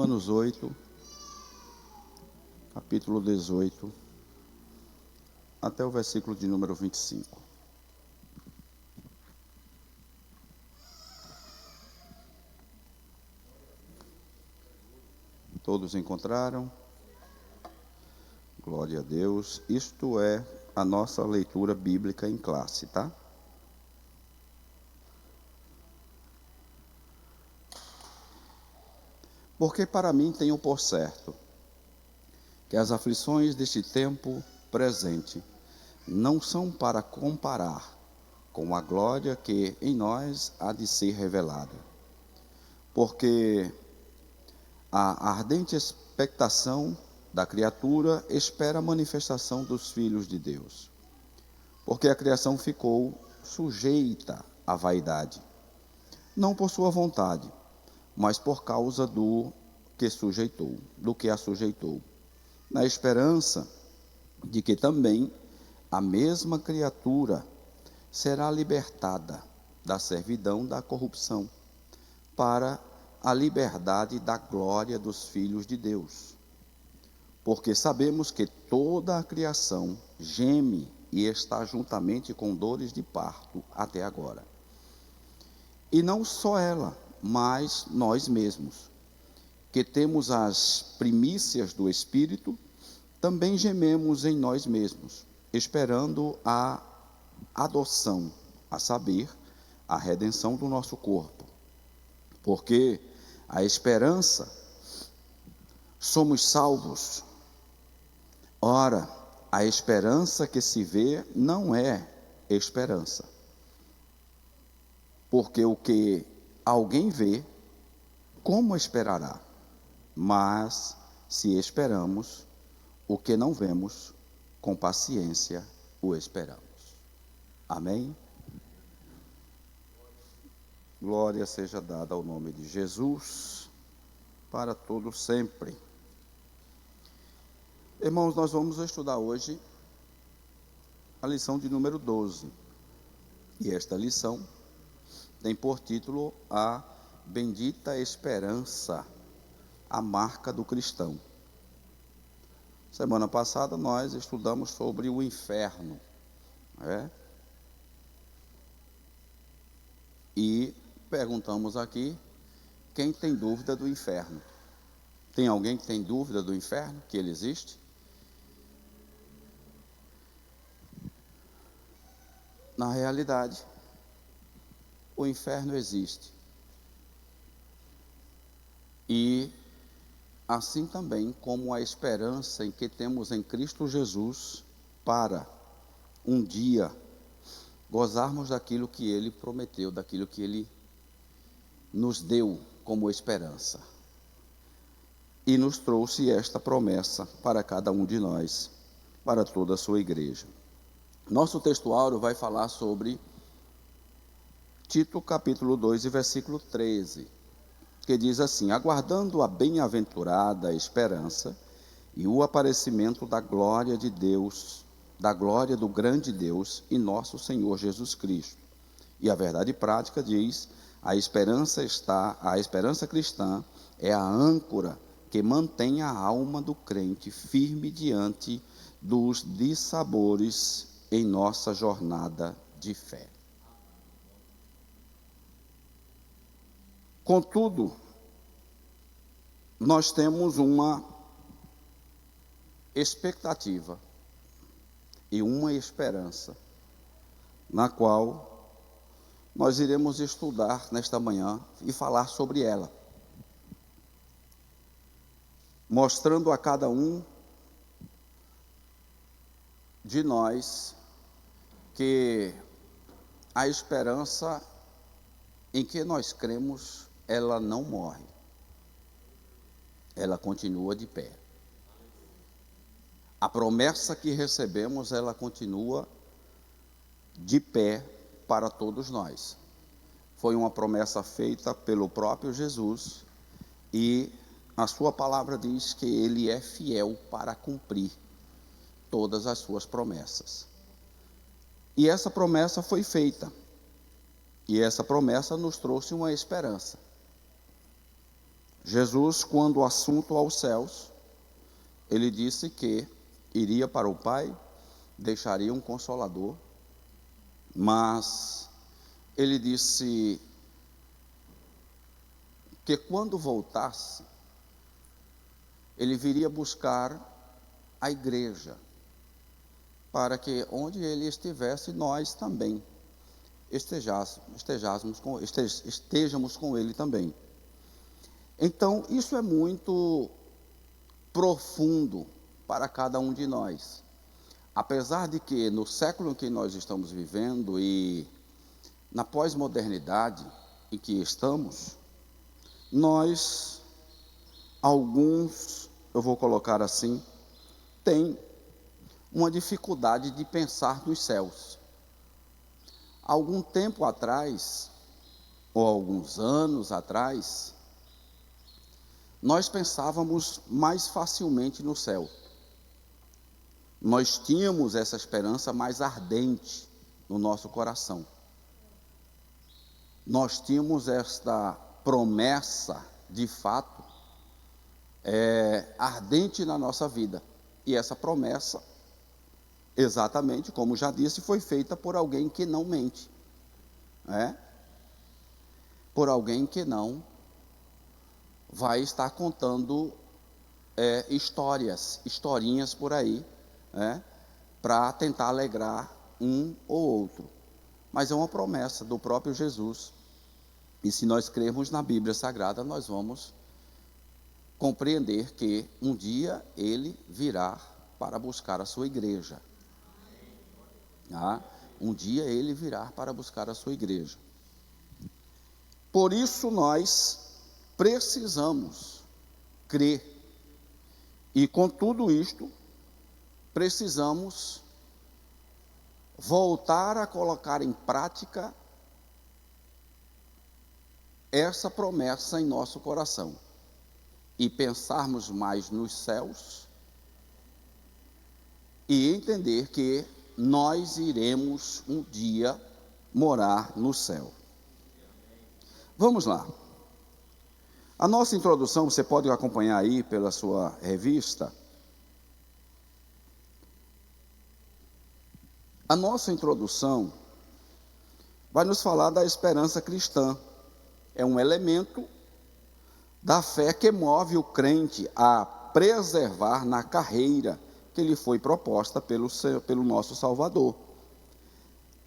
Romanos 8, capítulo 18, até o versículo de número 25. Todos encontraram? Glória a Deus. Isto é a nossa leitura bíblica em classe, tá? Porque para mim tenho por certo que as aflições deste tempo presente não são para comparar com a glória que em nós há de ser revelada. Porque a ardente expectação da criatura espera a manifestação dos filhos de Deus. Porque a criação ficou sujeita à vaidade, não por sua vontade, mas por causa do que a sujeitou, na esperança de que também a mesma criatura será libertada da servidão da corrupção para a liberdade da glória dos filhos de Deus. Porque sabemos que toda a criação geme e está juntamente com dores de parto até agora. E não só ela, mas nós mesmos, que temos as primícias do Espírito, também gememos em nós mesmos, esperando a adoção, a saber, a redenção do nosso corpo. Porque a esperança, somos salvos. Ora, a esperança que se vê não é esperança. Porque o que alguém vê, como esperará? Mas, se esperamos o que não vemos, com paciência o esperamos. Amém? Glória seja dada ao nome de Jesus, para todo sempre. Irmãos, nós vamos estudar hoje a lição de número 12. E esta lição tem por título a Bendita Esperança, a marca do cristão. Semana passada nós estudamos sobre o inferno, E perguntamos aqui, quem tem dúvida do inferno? Tem alguém que tem dúvida do inferno, que ele existe? Na realidade, o inferno existe. E assim também como a esperança em que temos em Cristo Jesus para um dia gozarmos daquilo que Ele prometeu, daquilo que Ele nos deu como esperança. E nos trouxe esta promessa para cada um de nós, para toda a sua igreja. Nosso textuário vai falar sobre Tito capítulo 2 e versículo 13, que diz assim: aguardando a bem-aventurada esperança e o aparecimento da glória de Deus, da glória do grande Deus e nosso Senhor Jesus Cristo. E a verdade prática diz: a esperança cristã é a âncora que mantém a alma do crente firme diante dos dissabores em nossa jornada de fé. Contudo, nós temos uma expectativa e uma esperança, na qual nós iremos estudar nesta manhã e falar sobre ela, mostrando a cada um de nós que a esperança em que nós cremos, ela não morre, ela continua de pé. A promessa que recebemos, ela continua de pé para todos nós. Foi uma promessa feita pelo próprio Jesus e a sua palavra diz que Ele é fiel para cumprir todas as suas promessas. E essa promessa foi feita. E essa promessa nos trouxe uma esperança. Jesus, quando o assunto aos céus, ele disse que iria para o Pai, deixaria um Consolador, mas ele disse que quando voltasse, ele viria buscar a igreja, para que onde ele estivesse, nós também estejamos com ele também. Então, isso é muito profundo para cada um de nós. Apesar de que no século em que nós estamos vivendo e na pós-modernidade em que estamos, nós, alguns, eu vou colocar assim, têm uma dificuldade de pensar nos céus. Algum tempo atrás, ou alguns anos atrás, nós pensávamos mais facilmente no céu. Nós tínhamos essa esperança mais ardente no nosso coração. Nós tínhamos esta promessa, de fato, ardente na nossa vida. E essa promessa, exatamente, como já disse, foi feita por alguém que não mente. Por alguém que não vai estar contando historinhas por aí, para tentar alegrar um ou outro. Mas é uma promessa do próprio Jesus. E se nós crermos na Bíblia Sagrada, nós vamos compreender que um dia ele virá para buscar a sua igreja. Um dia ele virá para buscar a sua igreja. Por isso nós precisamos crer. E com tudo isto, precisamos voltar a colocar em prática essa promessa em nosso coração. E pensarmos mais nos céus e entender que nós iremos um dia morar no céu. Vamos lá. A nossa introdução, você pode acompanhar aí pela sua revista. A nossa introdução vai nos falar da esperança cristã. É um elemento da fé que move o crente a preservar na carreira que lhe foi proposta pelo nosso Salvador.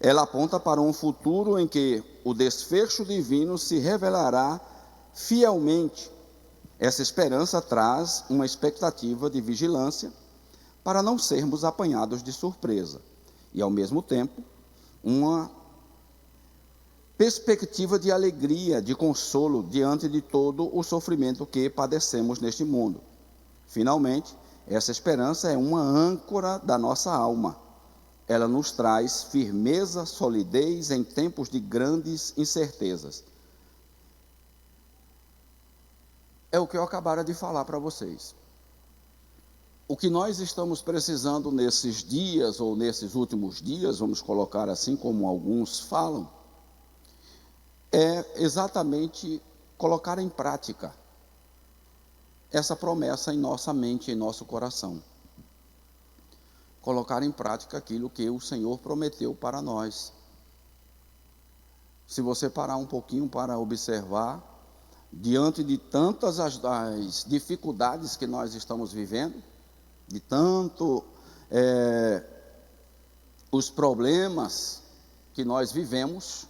Ela aponta para um futuro em que o desfecho divino se revelará fielmente. Essa esperança traz uma expectativa de vigilância para não sermos apanhados de surpresa e, ao mesmo tempo, uma perspectiva de alegria, de consolo diante de todo o sofrimento que padecemos neste mundo. Finalmente, essa esperança é uma âncora da nossa alma. Ela nos traz firmeza, solidez em tempos de grandes incertezas. É o que eu acabara de falar para vocês. O que nós estamos precisando nesses dias, ou nesses últimos dias, vamos colocar assim como alguns falam, é exatamente colocar em prática essa promessa em nossa mente, em nosso coração. Colocar em prática aquilo que o Senhor prometeu para nós. Se você parar um pouquinho para observar, diante de tantas as dificuldades que nós estamos vivendo, de tanto os problemas que nós vivemos,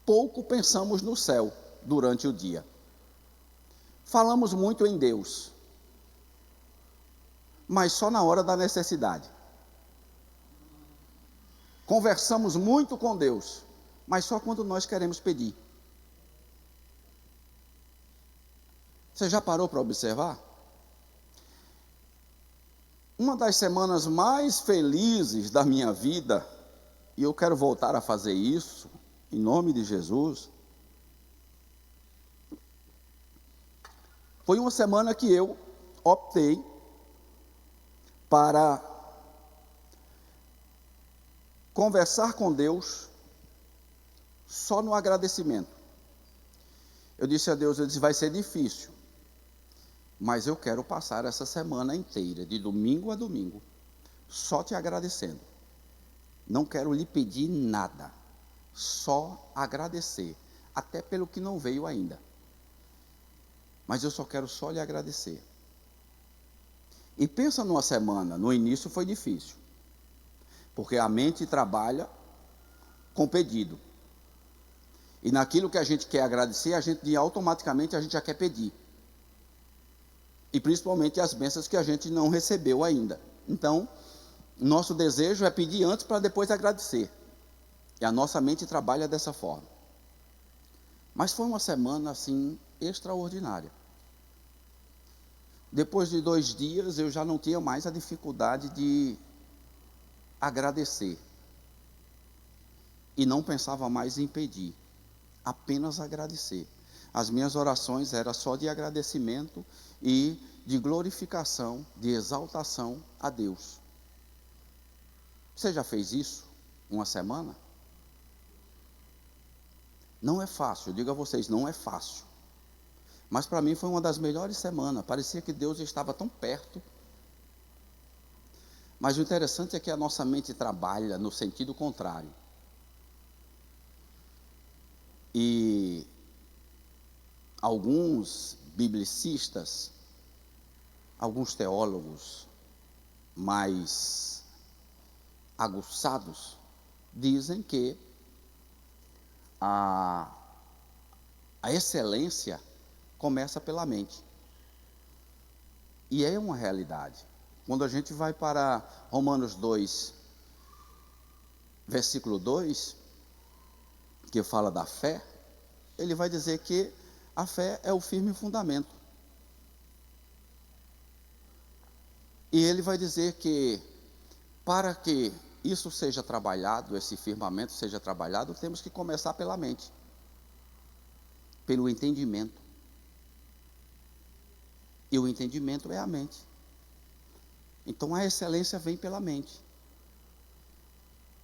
pouco pensamos no céu durante o dia. Falamos muito em Deus, mas só na hora da necessidade. Conversamos muito com Deus, mas só quando nós queremos pedir. Você já parou para observar? Uma das semanas mais felizes da minha vida, e eu quero voltar a fazer isso, em nome de Jesus, foi uma semana que eu optei para conversar com Deus só no agradecimento. Eu disse a Deus, vai ser difícil, mas eu quero passar essa semana inteira, de domingo a domingo, só te agradecendo. Não quero lhe pedir nada, só agradecer, até pelo que não veio ainda. Mas eu só quero só lhe agradecer. E pensa numa semana, no início foi difícil, porque a mente trabalha com pedido. E naquilo que a gente quer agradecer, automaticamente a gente já quer pedir. E principalmente as bênçãos que a gente não recebeu ainda. Então, nosso desejo é pedir antes para depois agradecer. E a nossa mente trabalha dessa forma. Mas foi uma semana assim extraordinária. Depois de 2 dias eu já não tinha mais a dificuldade de agradecer. E não pensava mais em pedir, apenas agradecer. As minhas orações eram só de agradecimento e de glorificação, de exaltação a Deus. Você já fez isso uma semana? Não é fácil, eu digo a vocês, não é fácil. Mas para mim foi uma das melhores semanas, parecia que Deus estava tão perto. Mas o interessante é que a nossa mente trabalha no sentido contrário. E alguns biblicistas, alguns teólogos mais aguçados, dizem que a excelência começa pela mente. E é uma realidade. Quando a gente vai para Romanos 2, versículo 2, que fala da fé, ele vai dizer que a fé é o firme fundamento. E ele vai dizer que para que isso seja trabalhado, esse firmamento seja trabalhado, temos que começar pela mente, pelo entendimento. E o entendimento é a mente. Então a excelência vem pela mente.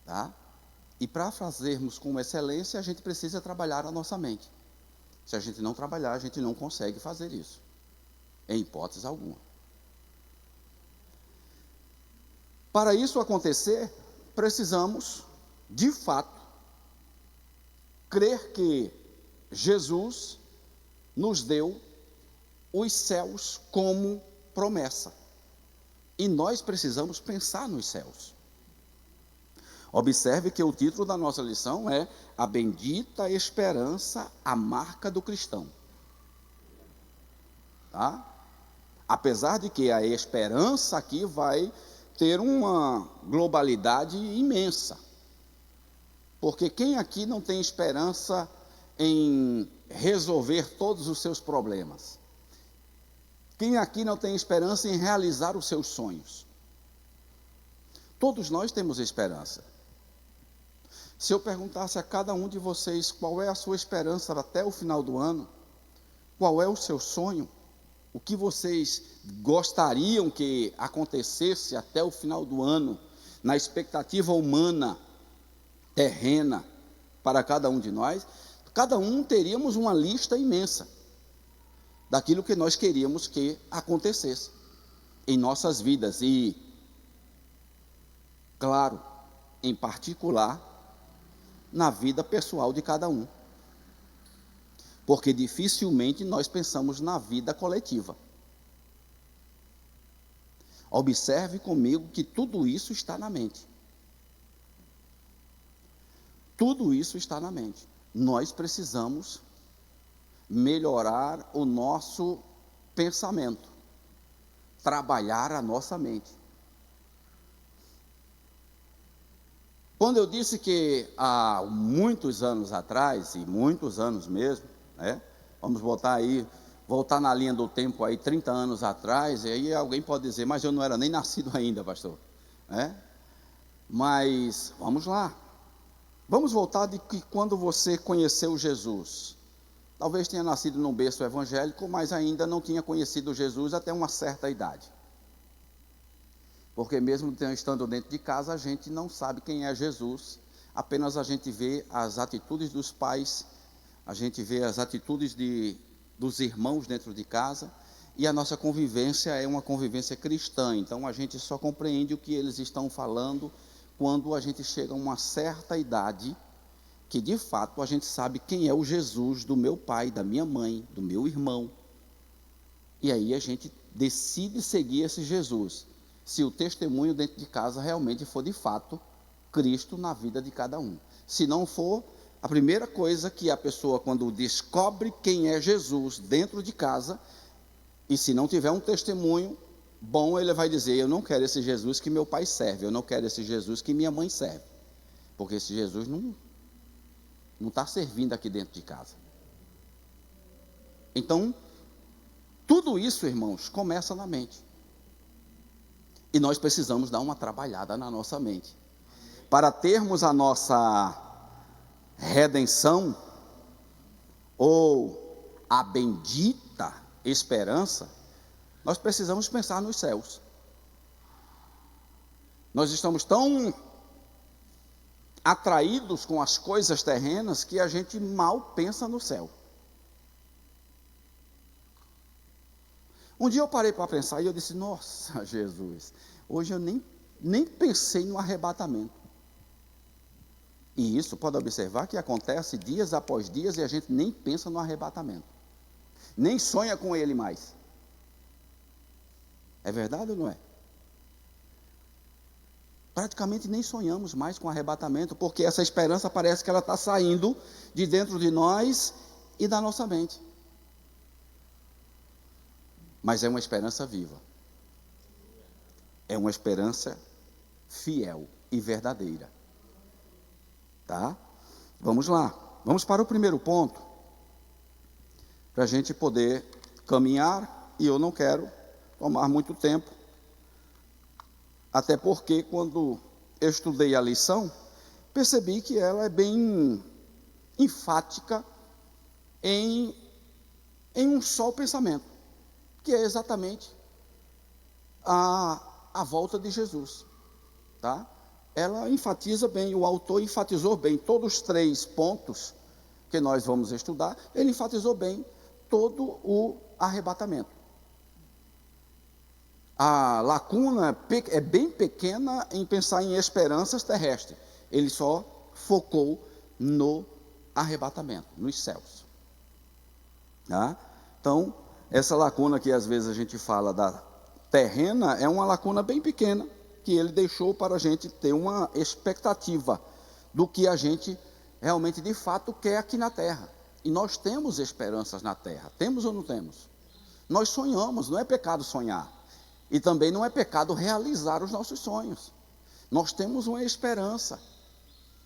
Tá? E para fazermos com excelência, a gente precisa trabalhar a nossa mente. Se a gente não trabalhar, a gente não consegue fazer isso, em hipótese alguma. Para isso acontecer, precisamos, de fato, crer que Jesus nos deu os céus como promessa. E nós precisamos pensar nos céus. Observe que o título da nossa lição é A Bendita Esperança, a Marca do Cristão. Tá? Apesar de que a esperança aqui vai ter uma globalidade imensa. Porque quem aqui não tem esperança em resolver todos os seus problemas? Quem aqui não tem esperança em realizar os seus sonhos? Todos nós temos esperança. Se eu perguntasse a cada um de vocês qual é a sua esperança até o final do ano, qual é o seu sonho, o que vocês gostariam que acontecesse até o final do ano, na expectativa humana, terrena, para cada um de nós, cada um teríamos uma lista imensa daquilo que nós queríamos que acontecesse em nossas vidas e, claro, em particular, na vida pessoal de cada um. Porque dificilmente nós pensamos na vida coletiva. Observe comigo que tudo isso está na mente. Tudo isso está na mente. Nós precisamos melhorar o nosso pensamento, trabalhar a nossa mente. Quando eu disse que há muitos anos atrás, e muitos anos mesmo, né, vamos voltar na linha do tempo aí, 30 anos atrás, e aí alguém pode dizer, mas eu não era nem nascido ainda, pastor. Né? Mas, vamos lá. Vamos voltar de que quando você conheceu Jesus. Talvez tenha nascido num berço evangélico, mas ainda não tinha conhecido Jesus até uma certa idade. Porque mesmo estando dentro de casa, a gente não sabe quem é Jesus, apenas a gente vê as atitudes dos pais, a gente vê as atitudes dos irmãos dentro de casa, e a nossa convivência é uma convivência cristã. Então a gente só compreende o que eles estão falando quando a gente chega a uma certa idade, que de fato a gente sabe quem é o Jesus do meu pai, da minha mãe, do meu irmão. E aí a gente decide seguir esse Jesus, se o testemunho dentro de casa realmente for de fato Cristo na vida de cada um. Se não for, a primeira coisa que a pessoa, quando descobre quem é Jesus dentro de casa, e se não tiver um testemunho bom, ele vai dizer: eu não quero esse Jesus que meu pai serve, eu não quero esse Jesus que minha mãe serve, porque esse Jesus não está servindo aqui dentro de casa. Então, tudo isso, irmãos, começa na mente. E nós precisamos dar uma trabalhada na nossa mente. Para termos a nossa redenção, ou a bendita esperança, nós precisamos pensar nos céus. Nós estamos tão atraídos com as coisas terrenas que a gente mal pensa no céu. Um dia eu parei para pensar e eu disse: nossa, Jesus, hoje eu nem pensei no arrebatamento. E isso, pode observar que acontece dias após dias e a gente nem pensa no arrebatamento, nem sonha com ele mais. É verdade ou não é? Praticamente nem sonhamos mais com o arrebatamento, porque essa esperança parece que ela está saindo de dentro de nós e da nossa mente. Mas é uma esperança viva, é uma esperança fiel e verdadeira. Tá? Vamos lá, vamos para o primeiro ponto, para a gente poder caminhar, e eu não quero tomar muito tempo, até porque quando eu estudei a lição, percebi que ela é bem enfática em um só pensamento, que é exatamente a volta de Jesus, tá? Ela enfatiza bem, o autor enfatizou bem todos os 3 pontos que nós vamos estudar, ele enfatizou bem todo o arrebatamento. A lacuna é bem pequena em pensar em esperanças terrestres, ele só focou no arrebatamento, nos céus. Tá? Então, essa lacuna que às vezes a gente fala da terrena, é uma lacuna bem pequena, que ele deixou para a gente ter uma expectativa do que a gente realmente de fato quer aqui na terra. E nós temos esperanças na terra, temos ou não temos? Nós sonhamos, não é pecado sonhar, e também não é pecado realizar os nossos sonhos. Nós temos uma esperança,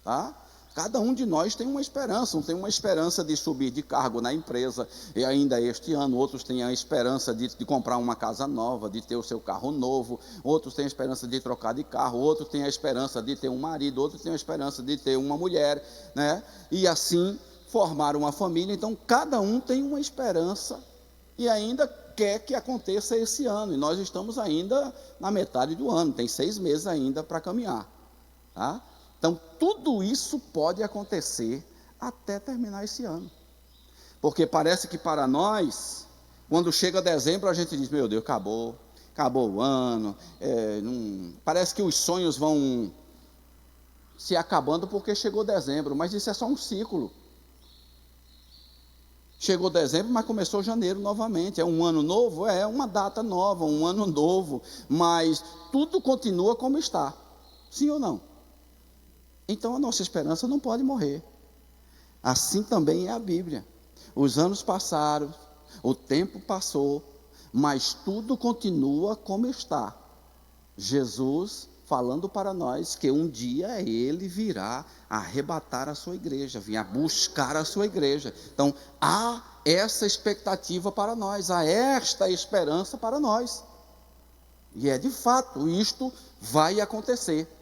tá? Cada um de nós tem uma esperança. Um tem uma esperança de subir de cargo na empresa, e ainda este ano. Outros têm a esperança de comprar uma casa nova, de ter o seu carro novo. Outros têm a esperança de trocar de carro. Outros têm a esperança de ter um marido. Outros têm a esperança de ter uma mulher, né? E assim formar uma família. Então cada um tem uma esperança e ainda quer que aconteça esse ano. E nós estamos ainda na metade do ano, tem 6 meses ainda para caminhar, tá? Então, tudo isso pode acontecer até terminar esse ano. Porque parece que para nós, quando chega dezembro, a gente diz: meu Deus, acabou o ano. Parece que os sonhos vão se acabando porque chegou dezembro, mas isso é só um ciclo. Chegou dezembro, mas começou janeiro novamente. É um ano novo? É uma data nova, um ano novo. Mas tudo continua como está. Sim ou não? Então a nossa esperança não pode morrer. Assim também é a Bíblia. Os anos passaram, o tempo passou, mas tudo continua como está. Jesus falando para nós que um dia Ele virá arrebatar a sua igreja, virá buscar a sua igreja. Então há essa expectativa para nós, há esta esperança para nós. E é de fato, isto vai acontecer.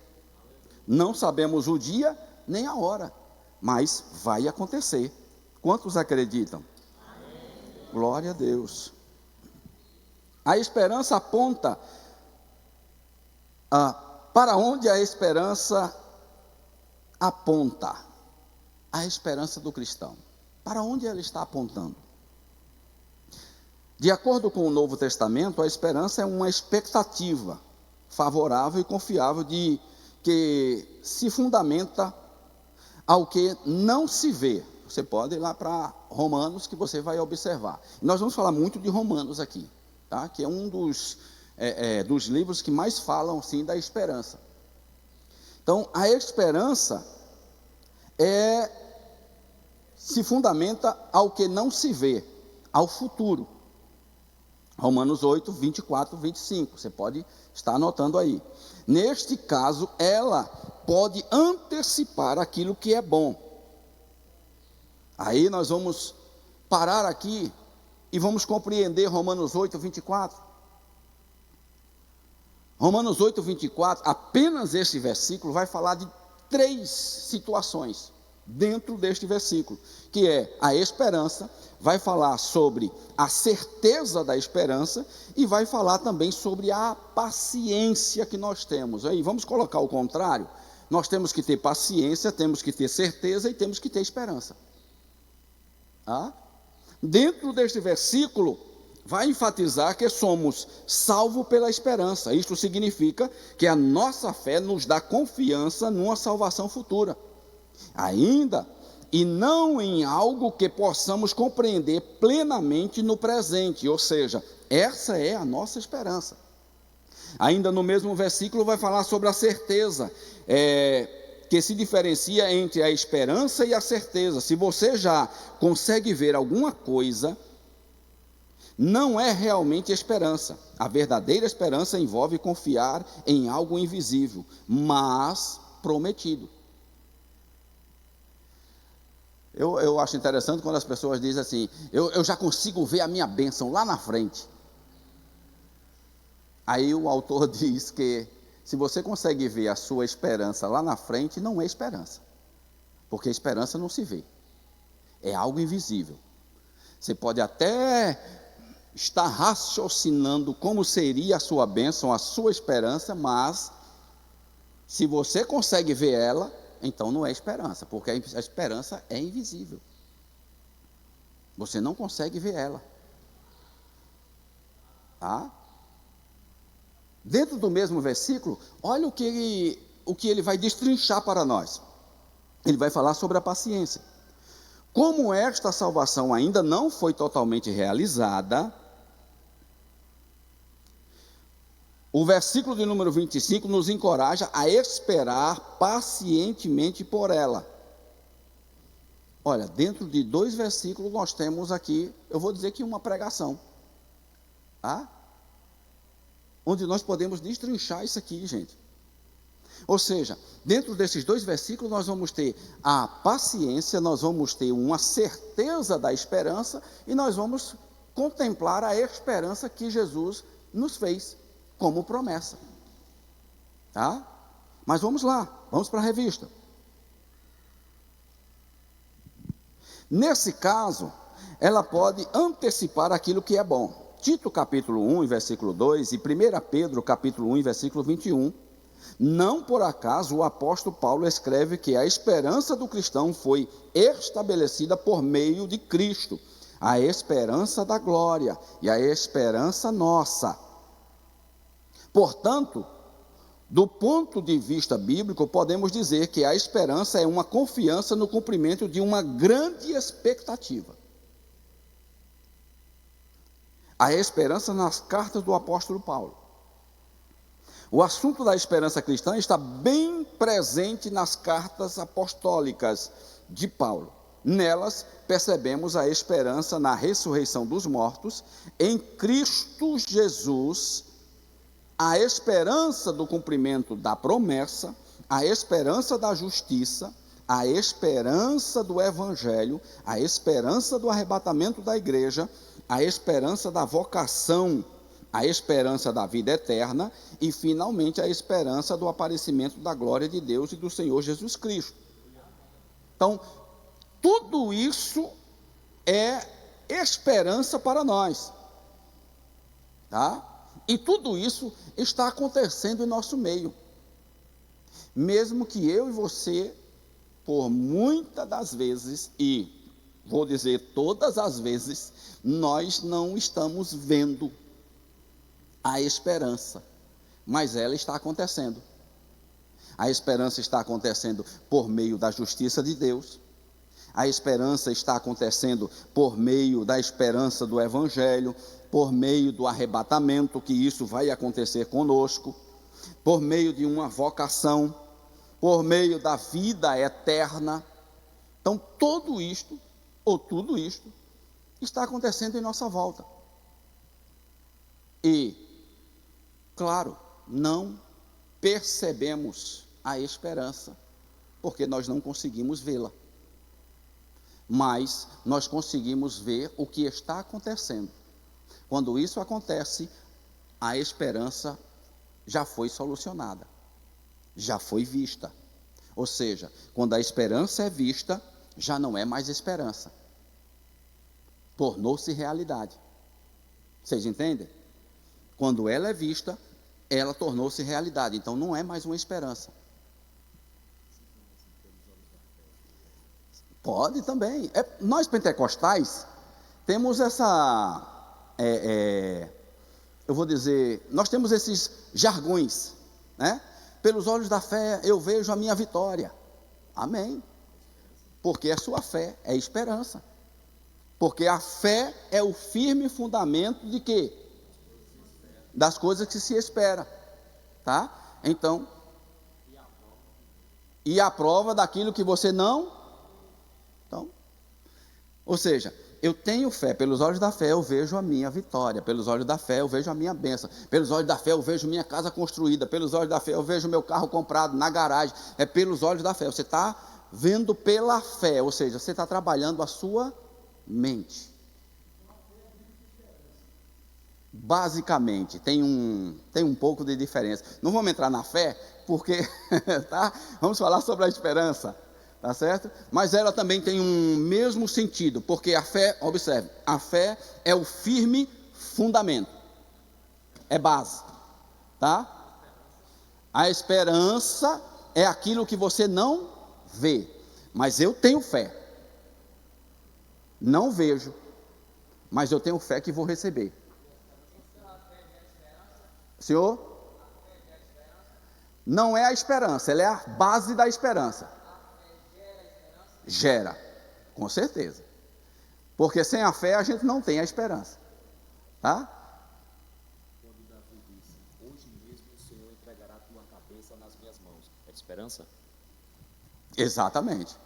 Não sabemos o dia nem a hora, mas vai acontecer. Quantos acreditam? Amém. Glória a Deus. A esperança aponta para onde a esperança aponta? A esperança do cristão. Para onde ela está apontando? De acordo com o Novo Testamento, a esperança é uma expectativa favorável e confiável que se fundamenta ao que não se vê. Você pode ir lá para Romanos, que você vai observar. Nós vamos falar muito de Romanos aqui, tá? Que é um dos livros que mais falam, sim, da esperança. Então, a esperança se fundamenta ao que não se vê, ao futuro. Romanos 8, 24, 25, você pode estar anotando aí. Neste caso, ela pode antecipar aquilo que é bom. Aí nós vamos parar aqui e vamos compreender Romanos 8, 24. Romanos 8, 24, apenas este versículo vai falar de 3 situações dentro deste versículo, que é a esperança, vai falar sobre a certeza da esperança e vai falar também sobre a paciência que nós temos. Aí vamos colocar o contrário, nós temos que ter paciência, temos que ter certeza e temos que ter esperança. Dentro deste versículo, vai enfatizar que somos salvos pela esperança. Isto significa que a nossa fé nos dá confiança numa salvação futura. Ainda, e não em algo que possamos compreender plenamente no presente, ou seja, essa é a nossa esperança. Ainda no mesmo versículo vai falar sobre a certeza, que se diferencia entre a esperança e a certeza. Se você já consegue ver alguma coisa, não é realmente esperança. A verdadeira esperança envolve confiar em algo invisível, mas prometido. Eu acho interessante quando as pessoas dizem assim, eu já consigo ver a minha bênção lá na frente. Aí o autor diz que se você consegue ver a sua esperança lá na frente, não é esperança. Porque a esperança não se vê. É algo invisível. Você pode até estar raciocinando como seria a sua bênção, a sua esperança, mas se você consegue ver ela, então não é esperança, porque a esperança é invisível. Você não consegue ver ela. Dentro do mesmo versículo, olha o que ele vai destrinchar para nós. Ele vai falar sobre a paciência. Como esta salvação ainda não foi totalmente realizada, o versículo de número 25 nos encoraja a esperar pacientemente por ela. Olha, dentro de 2 versículos nós temos aqui, eu vou dizer que uma pregação. Onde nós podemos destrinchar isso aqui, gente. Ou seja, dentro desses 2 versículos nós vamos ter a paciência, nós vamos ter uma certeza da esperança e nós vamos contemplar a esperança que Jesus nos fez como promessa. Mas vamos lá, vamos para a revista. Nesse caso, ela pode antecipar aquilo que é bom. Tito capítulo 1, versículo 2 e 1 Pedro capítulo 1, versículo 21. Não por acaso o apóstolo Paulo escreve que a esperança do cristão foi estabelecida por meio de Cristo, a esperança da glória e a esperança nossa. Portanto, do ponto de vista bíblico, podemos dizer que a esperança é uma confiança no cumprimento de uma grande expectativa. A esperança nas cartas do apóstolo Paulo. O assunto da esperança cristã está bem presente nas cartas apostólicas de Paulo. Nelas, percebemos a esperança na ressurreição dos mortos, em Cristo Jesus, a esperança do cumprimento da promessa, a esperança da justiça, a esperança do evangelho, a esperança do arrebatamento da igreja, a esperança da vocação, a esperança da vida eterna e, finalmente, a esperança do aparecimento da glória de Deus e do Senhor Jesus Cristo. Então, tudo isso é esperança para nós, E tudo isso está acontecendo em nosso meio. Mesmo que eu e você, por muitas das vezes, e vou dizer todas as vezes, nós não estamos vendo a esperança, mas ela está acontecendo. A esperança está acontecendo por meio da justiça de Deus. A esperança está acontecendo por meio da esperança do Evangelho, por meio do arrebatamento, que isso vai acontecer conosco, por meio de uma vocação, por meio da vida eterna. Então, tudo isto está acontecendo em nossa volta. E, claro, não percebemos a esperança, porque nós não conseguimos vê-la. Mas nós conseguimos ver o que está acontecendo. Quando isso acontece, a esperança já foi solucionada, já foi vista. Ou seja, quando a esperança é vista, já não é mais esperança. Tornou-se realidade. Vocês entendem? Quando ela é vista, ela tornou-se realidade. Então não é mais uma esperança. Pode também. Nós pentecostais temos eu vou dizer, nós temos esses jargões, né? Pelos olhos da fé eu vejo a minha vitória. Amém. Porque a sua fé é esperança. Porque a fé é o firme fundamento de quê? Das coisas que se espera, tá? Então, e a prova daquilo que você não. Então, ou seja, eu tenho fé, pelos olhos da fé eu vejo a minha vitória, pelos olhos da fé eu vejo a minha bênção, pelos olhos da fé eu vejo minha casa construída, pelos olhos da fé eu vejo meu carro comprado na garagem, é pelos olhos da fé. Você está vendo pela fé, ou seja, você está trabalhando a sua mente. Basicamente, tem um pouco de diferença. Não vamos entrar na fé, porque, tá? Vamos falar sobre a esperança. Tá certo? Mas ela também tem um mesmo sentido, porque a fé, observe, a fé é o firme fundamento, é base, tá? A esperança é aquilo que você não vê, mas eu tenho fé, não vejo, mas eu tenho fé que vou receber. Senhor? Não é a esperança, ela é a base da esperança. Gera, com certeza. Porque sem a fé a gente não tem a esperança. Tá? Quando Davi disse, hoje mesmo o Senhor entregará a tua cabeça nas minhas mãos. É de esperança? Exatamente.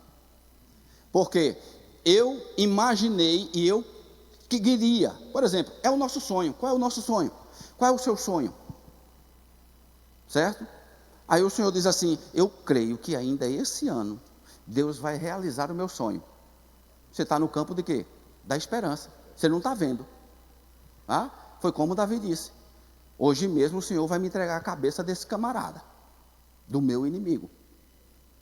Porque eu imaginei e eu queria, por exemplo, é o nosso sonho. Qual é o nosso sonho? Qual é o seu sonho? Certo? Aí o Senhor diz assim, eu creio que ainda esse ano Deus vai realizar o meu sonho. Você está no campo de quê? Da esperança. Você não está vendo. Ah? Foi como Davi disse. Hoje mesmo o Senhor vai me entregar a cabeça desse camarada, do meu inimigo.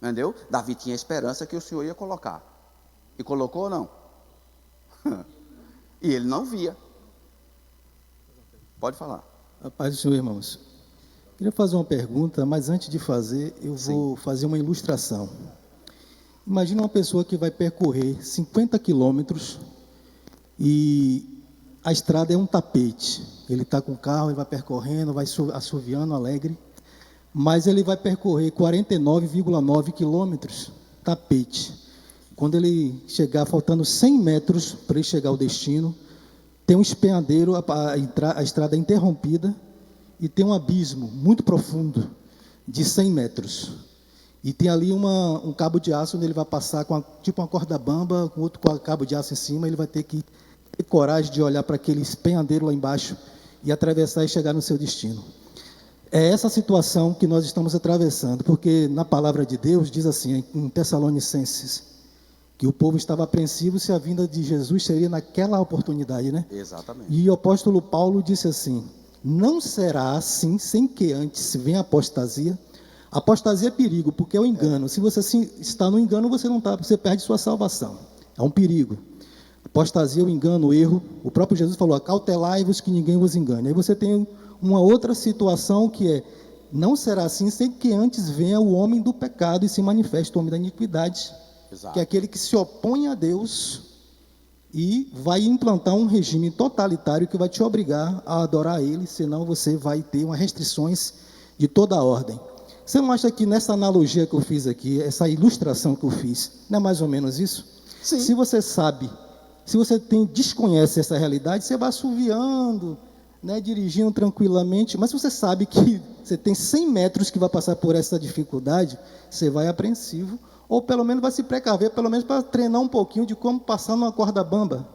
Entendeu? Davi tinha esperança que o Senhor ia colocar. E colocou ou não? E ele não via. Pode falar. A paz do Senhor, irmãos. Queria fazer uma pergunta, mas antes de fazer, eu vou fazer uma ilustração. Imagina uma pessoa que vai percorrer 50 quilômetros e a estrada é um tapete. Ele está com o carro, ele vai percorrendo, vai assoviando, alegre, mas ele vai percorrer 49,9 quilômetros, tapete. Quando ele chegar, faltando 100 metros para ele chegar ao destino, tem um espenhadeiro, a estrada é interrompida e tem um abismo muito profundo de 100 metros. E tem ali um cabo de aço onde ele vai passar com tipo uma corda bamba, com outro cabo de aço em cima. Ele vai ter que ter coragem de olhar para aquele espenhadeiro lá embaixo e atravessar e chegar no seu destino. É essa situação que nós estamos atravessando, porque na palavra de Deus diz assim, em Tessalonicenses, que o povo estava apreensivo se a vinda de Jesus seria naquela oportunidade, né? Exatamente. E o apóstolo Paulo disse assim, não será assim sem que antes venha a apostasia. Apostasia é perigo, porque é o engano. Se você está no engano, você não está, você perde sua salvação. É um perigo. Apostasia, o engano, o erro. O próprio Jesus falou, acautelai-vos que ninguém vos engane. Aí você tem uma outra situação que é, não será assim sem que antes venha o homem do pecado e se manifeste o homem da iniquidade. Exato. Que é aquele que se opõe a Deus e vai implantar um regime totalitário que vai te obrigar a adorar ele, senão você vai ter umas restrições de toda a ordem. Você não acha que nessa analogia que eu fiz aqui, essa ilustração que eu fiz, não é mais ou menos isso? Sim. Se você sabe, se você desconhece essa realidade, você vai assoviando, né, dirigindo tranquilamente, mas se você sabe que você tem 100 metros que vai passar por essa dificuldade, você vai apreensivo, ou pelo menos vai se precaver, pelo menos para treinar um pouquinho de como passar numa corda bamba,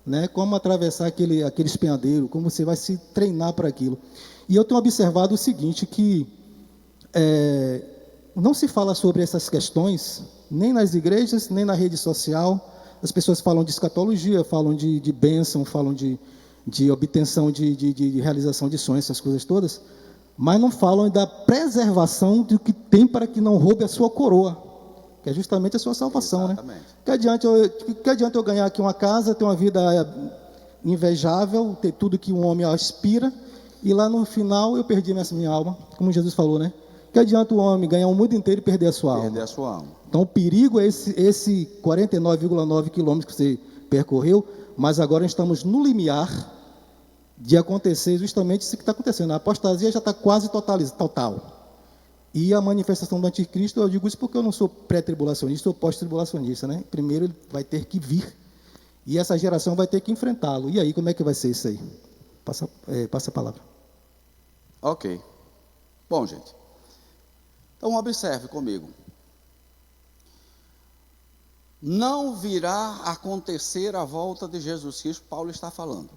né, como atravessar aquele espenhadeiro, como você vai se treinar para aquilo. E eu tenho observado o seguinte, que não se fala sobre essas questões, nem nas igrejas, nem na rede social. As pessoas falam de escatologia, falam de bênção, falam de obtenção de realização de sonhos, essas coisas todas, mas não falam da preservação do que tem para que não roube a sua coroa, que é justamente a sua salvação. Exatamente. Né? Que adianta eu ganhar aqui uma casa, ter uma vida invejável, ter tudo que um homem aspira, e lá no final eu perdi minha alma, como Jesus falou, né? Que adianta o homem ganhar o mundo inteiro e perder a sua alma? Perder a sua alma. Então o perigo é esse 49,9 quilômetros que você percorreu, mas agora estamos no limiar de acontecer justamente isso que está acontecendo. A apostasia já está quase total. E a manifestação do anticristo, eu digo isso porque eu não sou pré-tribulacionista, sou pós-tribulacionista, né? Primeiro ele vai ter que vir, e essa geração vai ter que enfrentá-lo. E aí, como é que vai ser isso aí? Passa a palavra. Ok. Bom, gente, então observe comigo. Não virá acontecer a volta de Jesus Cristo, Paulo está falando.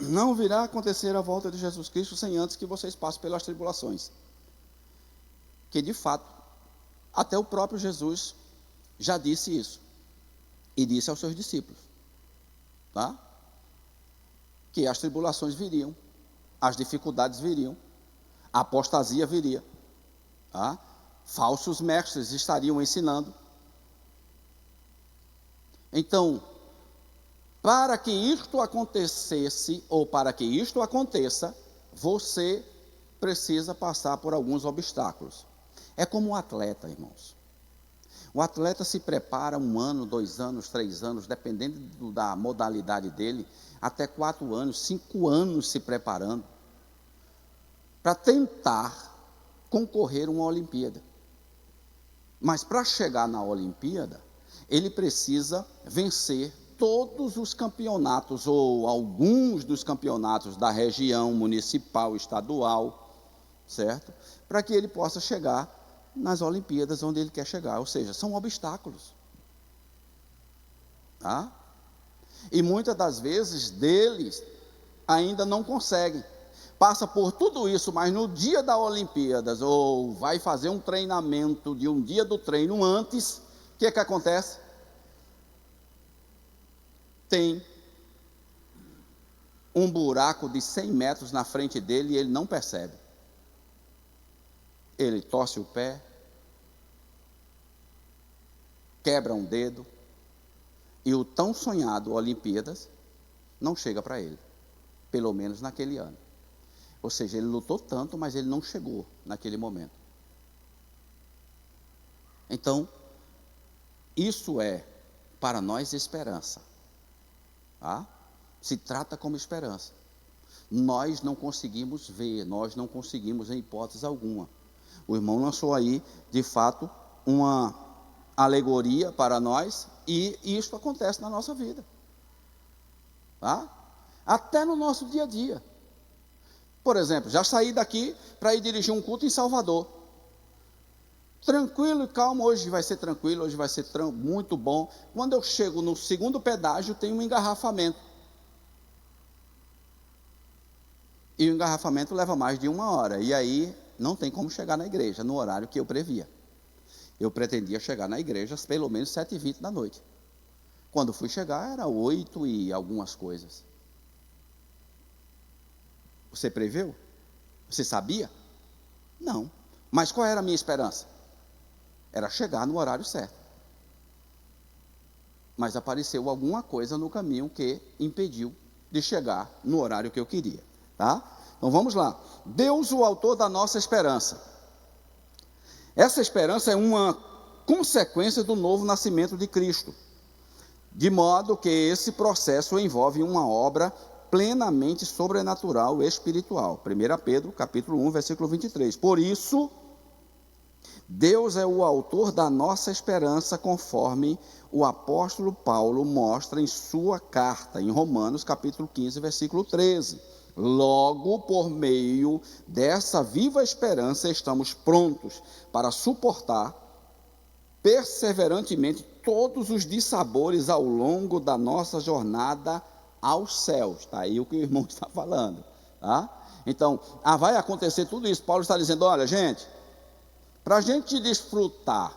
Não virá acontecer a volta de Jesus Cristo sem antes que vocês passem pelas tribulações. Que de fato, até o próprio Jesus já disse isso. E disse aos seus discípulos. Tá? Que as tribulações viriam, as dificuldades viriam, a apostasia viria. Tá? Falsos mestres estariam ensinando. Então, para que isto acontecesse, ou para que isto aconteça, você precisa passar por alguns obstáculos. É como um atleta, irmãos. O atleta se prepara 1 ano, 2 anos, 3 anos, dependendo da modalidade dele, até 4 anos, 5 anos se preparando, para tentar concorrer a uma Olimpíada. Mas para chegar na Olimpíada, ele precisa vencer todos os campeonatos, ou alguns dos campeonatos da região municipal, estadual, certo? Para que ele possa chegar nas Olimpíadas onde ele quer chegar, ou seja, são obstáculos. Tá? E muitas das vezes deles ainda não conseguem. Passa por tudo isso, mas no dia da Olimpíadas, ou vai fazer um treinamento de um dia do treino antes, o que acontece? Tem um buraco de 100 metros na frente dele e ele não percebe. Ele torce o pé, quebra um dedo, e o tão sonhado Olimpíadas não chega para ele, pelo menos naquele ano. Ou seja, ele lutou tanto, mas ele não chegou naquele momento. Então, isso é, para nós, esperança. Tá? Se trata como esperança. Nós não conseguimos ver, nós não conseguimos em hipótese alguma. O irmão lançou aí, de fato, uma alegoria para nós, e isto acontece na nossa vida. Tá? Até no nosso dia a dia. Por exemplo, já saí daqui para ir dirigir um culto em Salvador. Tranquilo e calmo, hoje vai ser tranquilo, hoje vai ser muito bom. Quando eu chego no segundo pedágio, tem um engarrafamento. E o engarrafamento leva mais de 1 hora. E aí não tem como chegar na igreja no horário que eu previa. Eu pretendia chegar na igreja pelo menos 7h20 da noite. Quando fui chegar era 8 e algumas coisas. Você preveu? Você sabia? Não. Mas qual era a minha esperança? Era chegar no horário certo. Mas apareceu alguma coisa no caminho que impediu de chegar no horário que eu queria. Tá? Então vamos lá. Deus, o autor da nossa esperança. Essa esperança é uma consequência do novo nascimento de Cristo. De modo que esse processo envolve uma obra plenamente sobrenatural e espiritual. 1 Pedro, capítulo 1, versículo 23. Por isso, Deus é o autor da nossa esperança, conforme o apóstolo Paulo mostra em sua carta, em Romanos, capítulo 15, versículo 13. Logo, por meio dessa viva esperança, estamos prontos para suportar perseverantemente todos os dissabores ao longo da nossa jornada aos céus. Está aí o que o irmão está falando, tá? Então, vai acontecer tudo isso. Paulo está dizendo, olha, gente, para a gente desfrutar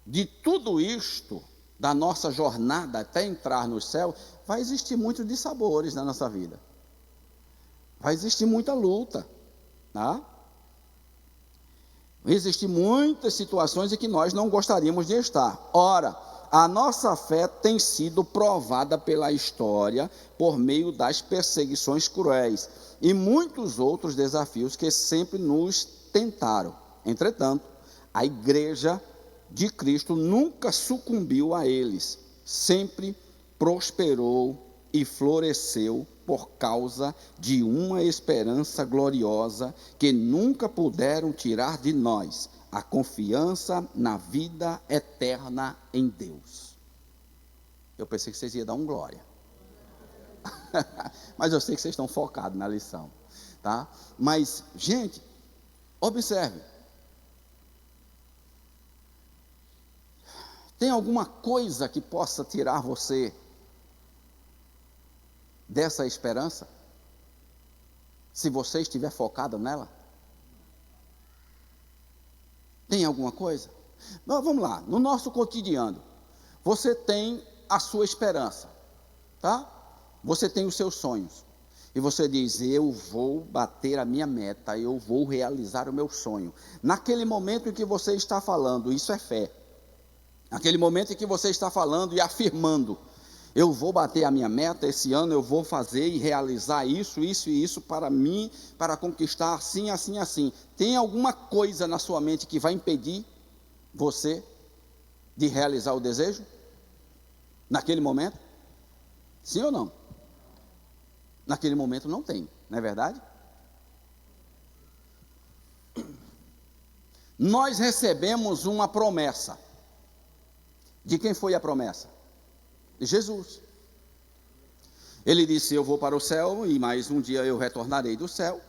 de tudo isto, da nossa jornada até entrar no céu, vai existir muitos dissabores na nossa vida. Vai existir muita luta, tá? Vai existir muitas situações em que nós não gostaríamos de estar. Ora, a nossa fé tem sido provada pela história por meio das perseguições cruéis e muitos outros desafios que sempre nos tentaram. Entretanto, a igreja de Cristo nunca sucumbiu a eles, sempre prosperou e floresceu por causa de uma esperança gloriosa que nunca puderam tirar de nós, a confiança na vida eterna em Deus. Eu pensei que vocês iam dar um glória. Mas eu sei que vocês estão focados na lição, tá? Mas, gente, observe. Tem alguma coisa que possa tirar você dessa esperança? Se você estiver focado nela? Tem alguma coisa? Não, vamos lá, no nosso cotidiano, você tem a sua esperança, tá? Você tem os seus sonhos. E você diz, eu vou bater a minha meta, eu vou realizar o meu sonho. Naquele momento em que você está falando, isso é fé. Naquele momento em que você está falando e afirmando, eu vou bater a minha meta esse ano, eu vou fazer e realizar isso, isso e isso para mim, para conquistar assim, assim, assim. Tem alguma coisa na sua mente que vai impedir você de realizar o desejo? Naquele momento? Sim ou não? Naquele momento não tem, não é verdade? Nós recebemos uma promessa. De quem foi a promessa? De Jesus. Ele disse, eu vou para o céu e mais um dia eu retornarei do céu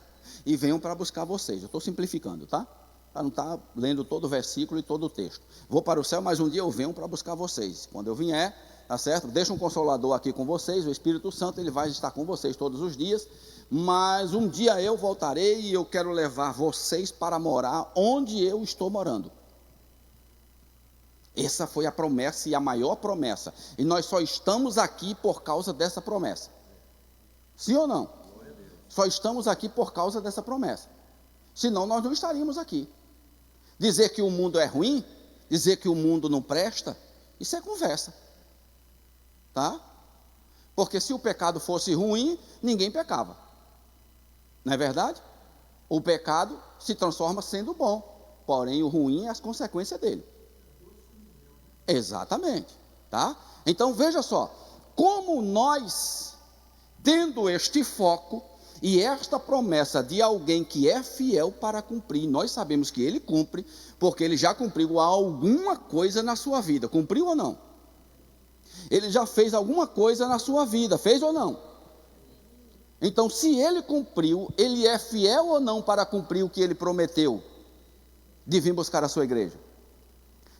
e venho para buscar vocês. Eu estou simplificando, tá? Para não estar lendo todo o versículo e todo o texto. Vou para o céu, mas um dia eu venho para buscar vocês. Quando eu vier, tá certo? Deixa um consolador aqui com vocês, o Espírito Santo, ele vai estar com vocês todos os dias, mas um dia eu voltarei e eu quero levar vocês para morar onde eu estou morando. Essa foi a promessa e a maior promessa. E nós só estamos aqui por causa dessa promessa. Sim ou não? Só estamos aqui por causa dessa promessa. Senão nós não estaríamos aqui. Dizer que o mundo é ruim, dizer que o mundo não presta, isso é conversa. Tá? Porque se o pecado fosse ruim, ninguém pecava. Não é verdade? O pecado se transforma sendo bom. Porém, o ruim é as consequências dele. Exatamente, tá? Então veja só, como nós, tendo este foco e esta promessa de alguém que é fiel para cumprir, nós sabemos que ele cumpre, porque ele já cumpriu alguma coisa na sua vida, cumpriu ou não? Ele já fez alguma coisa na sua vida, fez ou não? Então, se ele cumpriu, ele é fiel ou não para cumprir o que ele prometeu de vir buscar a sua igreja?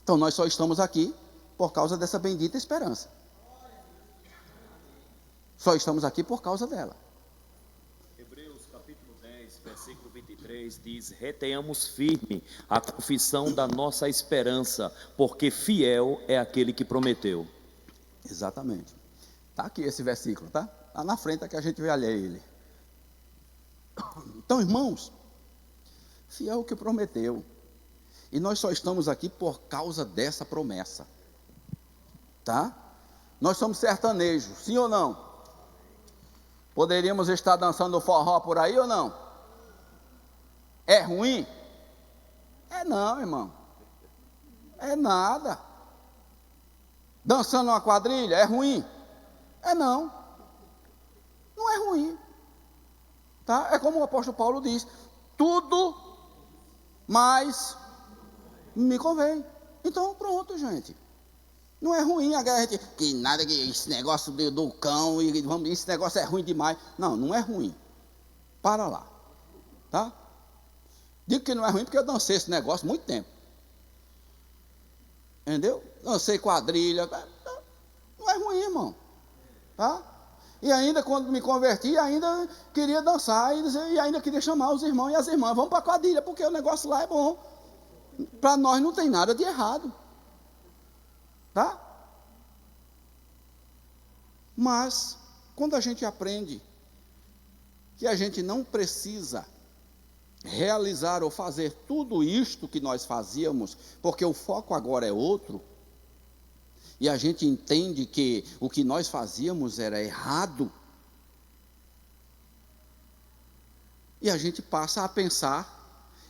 Então, nós só estamos aqui por causa dessa bendita esperança. Só estamos aqui por causa dela. Hebreus capítulo 10, versículo 23 diz, retenhamos firme a confissão da nossa esperança, porque fiel é aquele que prometeu. Exatamente. Está aqui esse versículo, tá? Está na frente é que a gente vê ali ele. Então, irmãos, fiel é o que prometeu. E nós só estamos aqui por causa dessa promessa. Tá? Nós somos sertanejos, sim ou não? Poderíamos estar dançando forró por aí ou não? É ruim? É não, irmão. É nada. dançando uma quadrilha, é ruim? Não é ruim, tá? É como o apóstolo Paulo diz, tudo mais me convém. Então pronto, gente, não é ruim a guerra, que nada, que esse negócio do cão, esse negócio é ruim demais. Não é ruim, para lá, tá? Digo que não é ruim porque eu dancei esse negócio há muito tempo, entendeu? Dancei quadrilha, não é ruim, irmão, tá? E ainda quando me converti, ainda queria dançar e ainda queria chamar os irmãos e as irmãs, vamos para a quadrilha, porque o negócio lá é bom. Para nós não tem nada de errado, tá? Mas quando a gente aprende que a gente não precisa realizar ou fazer tudo isto que nós fazíamos, porque o foco agora é outro, e a gente entende que o que nós fazíamos era errado, e a gente passa a pensar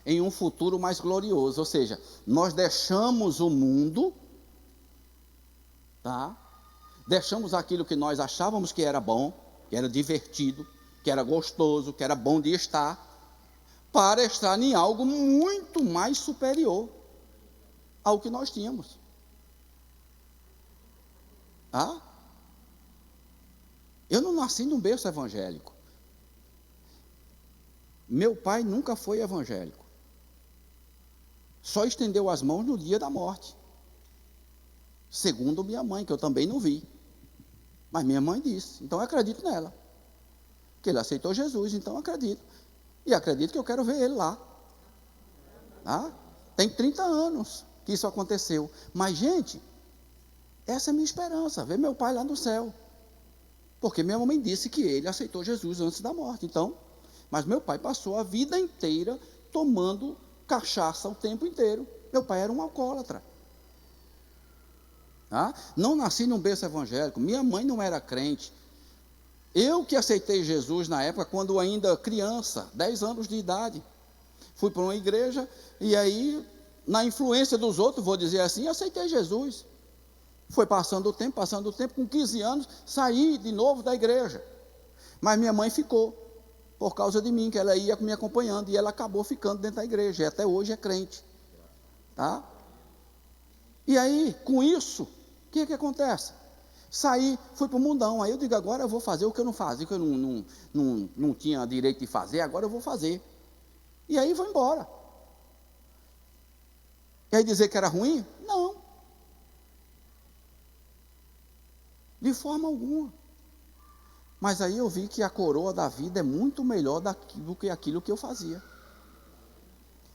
em um futuro mais glorioso, ou seja, nós deixamos o mundo, tá? Deixamos aquilo que nós achávamos que era bom, que era divertido, que era gostoso, que era bom de estar, para estar em algo muito mais superior ao que nós tínhamos. Tá? Eu não nasci num berço evangélico. Meu pai nunca foi evangélico. Só estendeu as mãos no dia da morte. Segundo minha mãe, que eu também não vi. Mas minha mãe disse, então eu acredito nela. Que ele aceitou Jesus, então eu acredito. E acredito que eu quero ver ele lá. Tá? Tem 30 anos que isso aconteceu. Mas, gente, essa é a minha esperança, ver meu pai lá no céu. Porque minha mãe disse que ele aceitou Jesus antes da morte. Então, mas meu pai passou a vida inteira tomando cachaça o tempo inteiro. Meu pai era um alcoólatra. Tá? Não nasci num berço evangélico. Minha mãe não era crente. Eu que aceitei Jesus na época, quando ainda criança, 10 anos de idade. Fui para uma igreja e aí, na influência dos outros, vou dizer assim, aceitei Jesus. Foi passando o tempo, com 15 anos, saí de novo da igreja. Mas minha mãe ficou, por causa de mim, que ela ia me acompanhando, e ela acabou ficando dentro da igreja, e até hoje é crente. Tá? E aí, com isso, o que acontece? Saí, fui para o mundão, aí eu digo, agora eu vou fazer o que eu não fazia, que eu não tinha direito de fazer, agora eu vou fazer. E aí vou embora. E aí dizer que era ruim? Não. De forma alguma. Mas aí eu vi que a coroa da vida é muito melhor do que aquilo que eu fazia.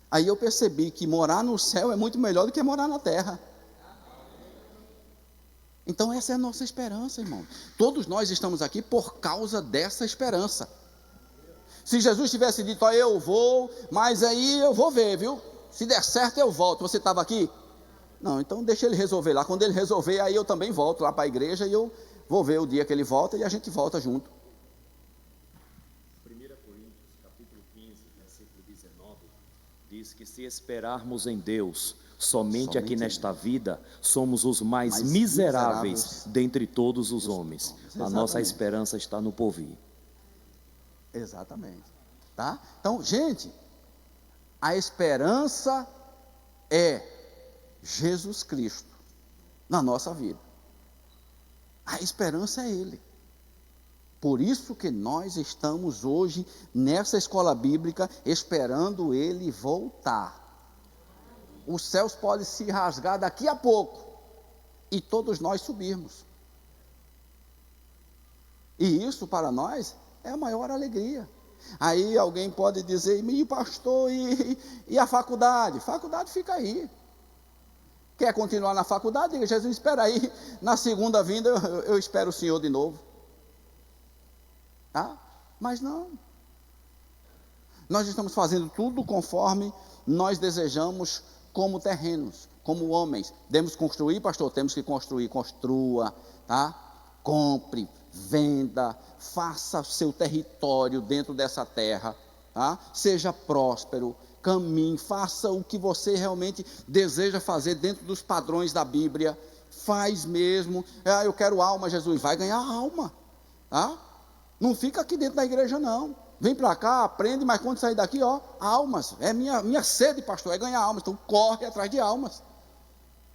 Aí eu percebi que morar no céu é muito melhor do que morar na terra. Então essa é a nossa esperança, irmão. Todos nós estamos aqui por causa dessa esperança. Se Jesus tivesse dito, eu vou, mas aí eu vou ver, viu? Se der certo eu volto. Você estava aqui? Não, então deixa ele resolver lá. Quando ele resolver, aí eu também volto lá para a igreja e eu vou ver o dia que ele volta e a gente volta junto. 1 Coríntios, capítulo 15, versículo 19, diz que se esperarmos em Deus, somente aqui nesta vida, somos os mais miseráveis dentre todos os homens. A nossa esperança está no porvir. Exatamente. Tá? Então, gente, a esperança é Jesus Cristo na nossa vida. A esperança é Ele. Por isso que nós estamos hoje nessa escola bíblica esperando Ele voltar. Os céus podem se rasgar daqui a pouco e todos nós subirmos. E isso para nós é a maior alegria. Aí alguém pode dizer, pastor, e a faculdade? Faculdade fica aí. Quer continuar na faculdade? Diga, Jesus, espera aí, na segunda vinda eu espero o Senhor de novo. Tá? Mas não. Nós estamos fazendo tudo conforme nós desejamos, como terrenos, como homens. Devemos construir, pastor? Temos que construir. Construa, tá? Compre, venda, faça o seu território dentro dessa terra, tá? Seja próspero, caminhe, faça o que você realmente deseja fazer dentro dos padrões da Bíblia, faz mesmo. Eu quero alma, Jesus, vai ganhar alma, tá? Não fica aqui dentro da igreja, não. Vem para cá, aprende, mas quando sair daqui, almas. É minha sede, pastor, é ganhar almas. Então corre atrás de almas,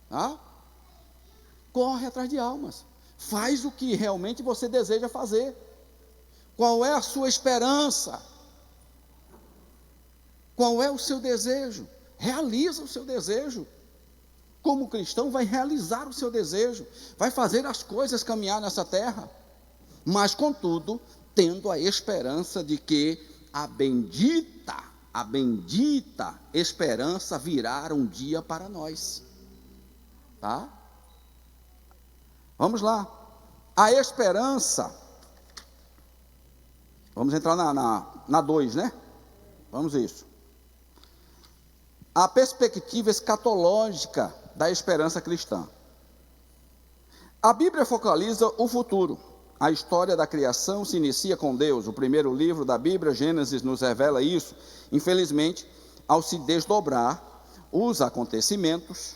tá? Corre atrás de almas. Faz o que realmente você deseja fazer. Qual é a sua esperança? Qual é o seu desejo? Realiza o seu desejo. Como cristão, vai realizar o seu desejo, vai fazer as coisas caminhar nessa terra, mas contudo, tendo a esperança de que a bendita esperança virá um dia para nós, tá? Vamos lá, a esperança, vamos entrar na 2, né? Vamos isso. A perspectiva escatológica da esperança cristã. A Bíblia focaliza o futuro. A história da criação se inicia com Deus. O primeiro livro da Bíblia, Gênesis, nos revela isso. Infelizmente, ao se desdobrar os acontecimentos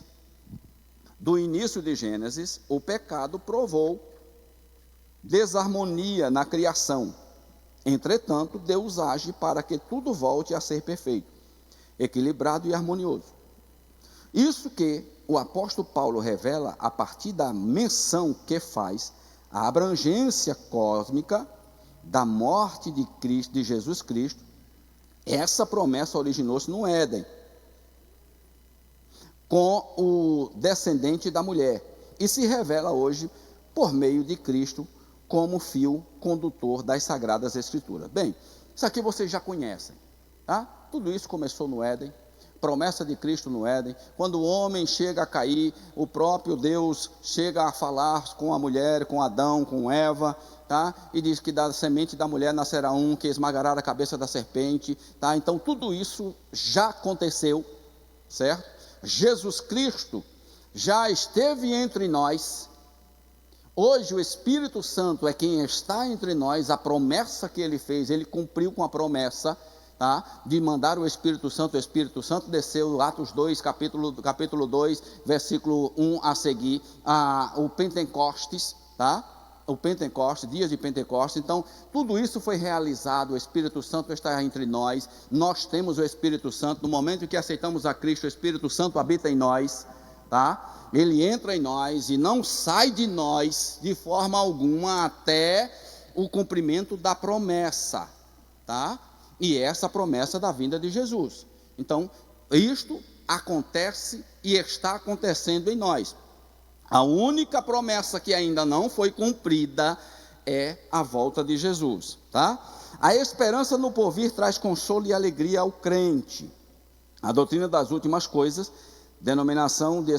do início de Gênesis, o pecado provou desarmonia na criação. Entretanto, Deus age para que tudo volte a ser perfeito, equilibrado e harmonioso. Isso que o apóstolo Paulo revela a partir da menção que faz a abrangência cósmica da morte de Cristo, de Jesus Cristo. Essa promessa originou-se no Éden, com o descendente da mulher, e se revela hoje por meio de Cristo como fio condutor das Sagradas Escrituras. Bem, isso aqui vocês já conhecem, tá? Tudo isso começou no Éden, promessa de Cristo no Éden. Quando o homem chega a cair, o próprio Deus chega a falar com a mulher, com Adão, com Eva, tá? E diz que da semente da mulher nascerá um que esmagará a cabeça da serpente, tá? Então tudo isso já aconteceu, certo? Jesus Cristo já esteve entre nós. Hoje o Espírito Santo é quem está entre nós. A promessa que ele fez, ele cumpriu com a promessa, tá? De mandar o Espírito Santo desceu, Atos 2, capítulo 2, versículo 1 a seguir, o Pentecostes, tá? O Pentecostes, dias de Pentecostes. Então, tudo isso foi realizado, o Espírito Santo está entre nós, nós temos o Espírito Santo, no momento em que aceitamos a Cristo, o Espírito Santo habita em nós, tá? Ele entra em nós e não sai de nós de forma alguma até o cumprimento da promessa, tá? E essa promessa da vinda de Jesus. Então, isto acontece e está acontecendo em nós. A única promessa que ainda não foi cumprida é a volta de Jesus, tá? A esperança no porvir traz consolo e alegria ao crente. A doutrina das últimas coisas, denominada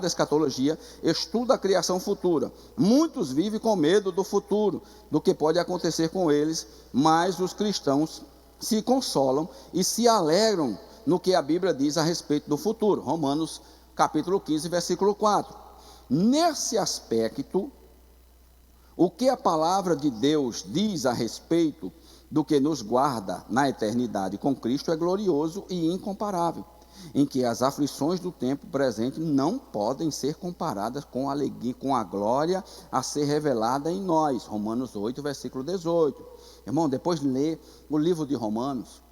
escatologia, estuda a criação futura. Muitos vivem com medo do futuro, do que pode acontecer com eles, mas os cristãos se consolam e se alegram no que a Bíblia diz a respeito do futuro. Romanos capítulo 15, versículo 4. Nesse aspecto, o que a palavra de Deus diz a respeito do que nos guarda na eternidade com Cristo é glorioso e incomparável, em que as aflições do tempo presente não podem ser comparadas com a alegria, com a glória a ser revelada em nós. Romanos 8, versículo 18. Irmão, depois de ler o livro de Romanos,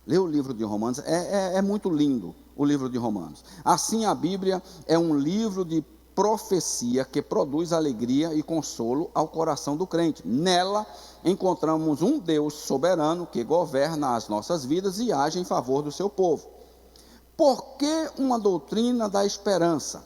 lê o livro de Romanos, é muito lindo o livro de Romanos. Assim, a Bíblia é um livro de profecia que produz alegria e consolo ao coração do crente. Nela encontramos um Deus soberano que governa as nossas vidas e age em favor do seu povo. Por que uma doutrina da esperança?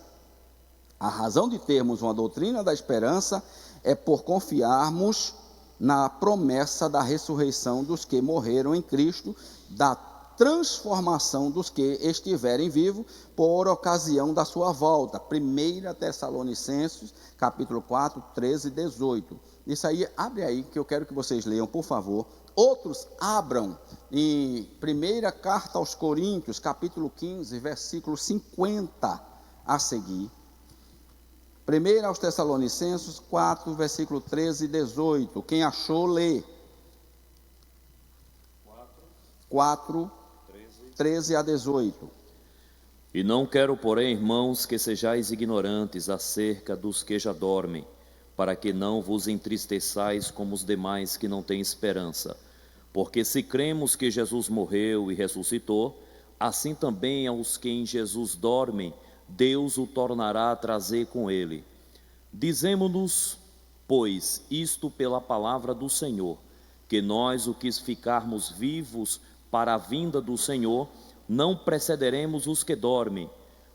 A razão de termos uma doutrina da esperança é por confiarmos na promessa da ressurreição dos que morreram em Cristo, da transformação dos que estiverem vivos por ocasião da sua volta. 1 Tessalonicenses, capítulo 4, 13 e 18. Isso aí, abre aí, que eu quero que vocês leiam, por favor. Outros abram em 1 Carta aos Coríntios, capítulo 15, versículo 50 a seguir. 1 aos Tessalonicenses 4, versículo 13 e 18. Quem achou, lê. 4, 13 a 18. E não quero, porém, irmãos, que sejais ignorantes acerca dos que já dormem, para que não vos entristeçais como os demais que não têm esperança. Porque se cremos que Jesus morreu e ressuscitou, assim também aos que em Jesus dormem, Deus o tornará a trazer com ele. Dizemo-nos, pois, isto pela palavra do Senhor, que nós, o que ficarmos vivos para a vinda do Senhor, não precederemos os que dormem,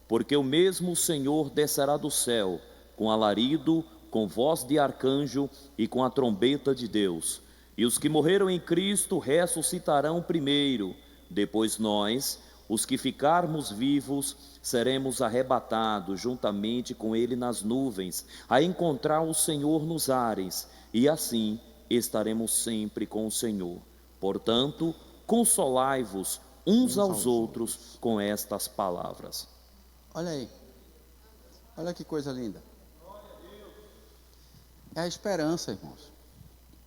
porque o mesmo Senhor descerá do céu, com alarido, com voz de arcanjo e com a trombeta de Deus. E os que morreram em Cristo ressuscitarão primeiro, depois nós, os que ficarmos vivos, seremos arrebatados juntamente com ele nas nuvens, a encontrar o Senhor nos ares, e assim estaremos sempre com o Senhor. Portanto, consolai-vos uns aos outros com estas palavras. Olha aí, olha que coisa linda. É a esperança, irmãos.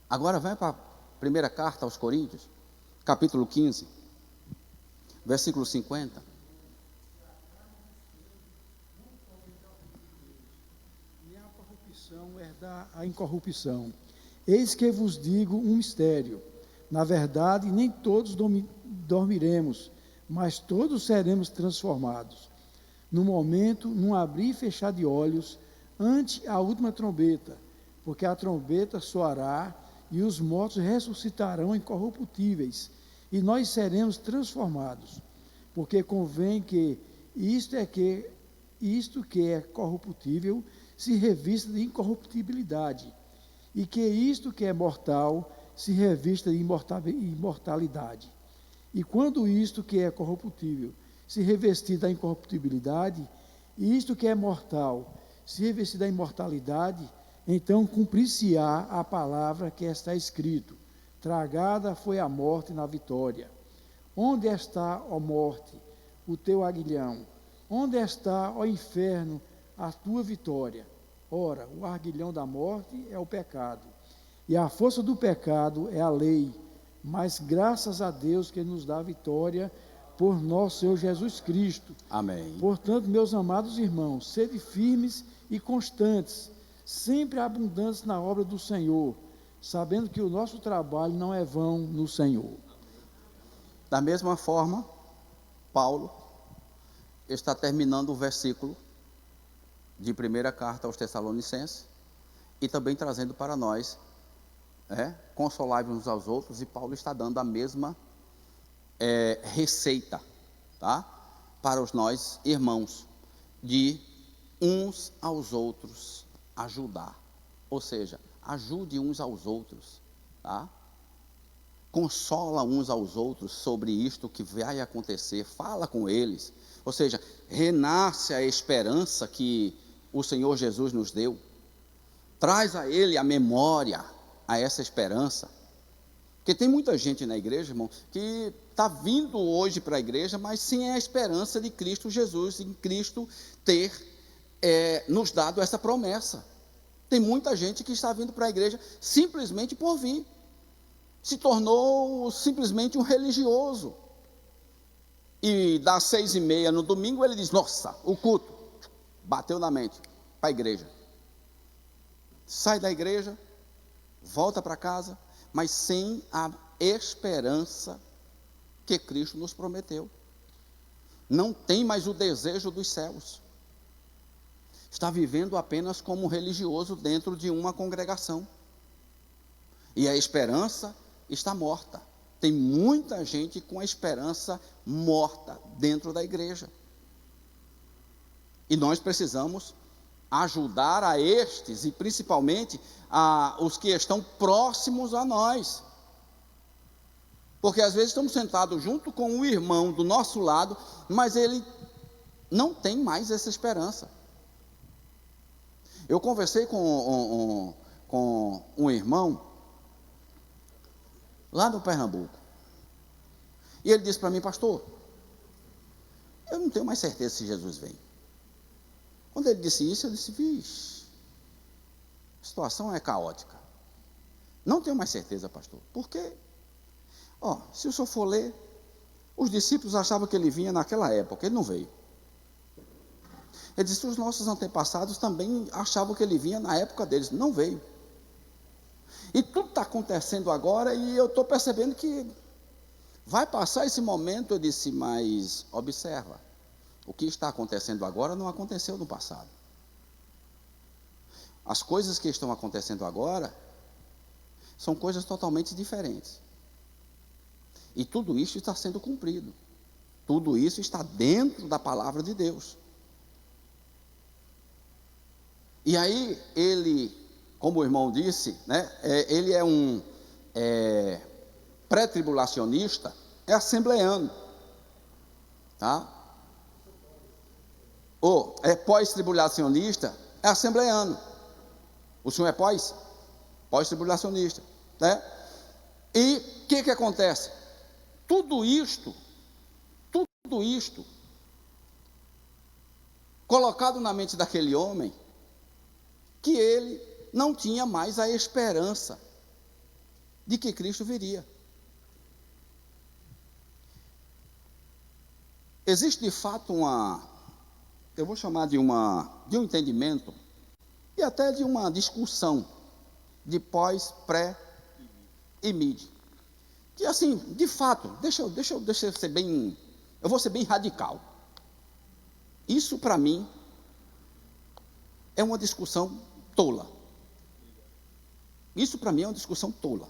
Agora vem para a primeira carta aos Coríntios, capítulo 15, versículo 50. E a corrupção herdar a incorrupção. Eis que vos digo um mistério. Na verdade, nem todos dormiremos, mas todos seremos transformados. No momento, num abrir e fechar de olhos, ante a última trombeta, porque a trombeta soará e os mortos ressuscitarão incorruptíveis, e nós seremos transformados. Porque convém que isto que é corruptível se revista de incorruptibilidade, e que isto que é mortal se revista de imortalidade. E quando isto que é corruptível se revestir da incorruptibilidade, e isto que é mortal se revestir da imortalidade, então cumprir-se-á a palavra que está escrito: tragada foi a morte na vitória. Onde está, ó morte, o teu aguilhão? Onde está, ó inferno, a tua vitória? Ora, o aguilhão da morte é o pecado, e a força do pecado é a lei, mas graças a Deus que nos dá a vitória por nosso Senhor Jesus Cristo. Amém. Portanto, meus amados irmãos, sede firmes e constantes, sempre abundantes na obra do Senhor, sabendo que o nosso trabalho não é vão no Senhor. Da mesma forma, Paulo está terminando o versículo de primeira carta aos Tessalonicenses e também trazendo para nós, consolai-vos uns aos outros, e Paulo está dando a mesma receita, tá? Para os nós irmãos, de uns aos outros ajudar, ou seja, ajude uns aos outros, tá? Consola uns aos outros sobre isto que vai acontecer, fala com eles, ou seja, renasce a esperança que o Senhor Jesus nos deu, traz a ele a memória, a essa esperança, porque tem muita gente na igreja, irmão, que está vindo hoje para a igreja, mas sem a esperança de Cristo Jesus, em Cristo ter nos dado essa promessa. Tem muita gente que está vindo para a igreja simplesmente por vir, se tornou simplesmente um religioso, e das 6:30 no domingo ele diz: nossa, o culto, bateu na mente, para a igreja, sai da igreja, volta para casa, mas sem a esperança que Cristo nos prometeu, não tem mais o desejo dos céus, está vivendo apenas como um religioso dentro de uma congregação, e a esperança está morta. Tem muita gente com a esperança morta dentro da igreja, e nós precisamos ajudar a estes, e principalmente a os que estão próximos a nós, porque às vezes estamos sentados junto com um irmão do nosso lado, mas ele não tem mais essa esperança. Eu conversei com um irmão lá no Pernambuco, e ele disse para mim: pastor, eu não tenho mais certeza se Jesus vem. Quando ele disse isso, eu disse: vixe, a situação é caótica, não tenho mais certeza, pastor. Por quê? Se o senhor for ler, os discípulos achavam que ele vinha naquela época, ele não veio. Ele disse que os nossos antepassados também achavam que ele vinha na época deles. Não veio. E tudo está acontecendo agora e eu estou percebendo que vai passar esse momento. Eu disse, mas observa, o que está acontecendo agora não aconteceu no passado. As coisas que estão acontecendo agora são coisas totalmente diferentes. E tudo isso está sendo cumprido. Tudo isso está dentro da palavra de Deus. E aí ele, como o irmão disse, né, ele é um pré-tribulacionista, é assembleano, tá? Ou é pós-tribulacionista, é assembleano. O senhor é pós-tribulacionista, né? E o que acontece? Tudo isto, colocado na mente daquele homem, que ele não tinha mais a esperança de que Cristo viria. Existe de fato eu vou chamar de um entendimento e até de uma discussão de pós, pré e mid. Que assim, de fato, deixa eu ser bem, eu vou ser bem radical. Isso para mim é uma discussão tola. Isso para mim é uma discussão tola.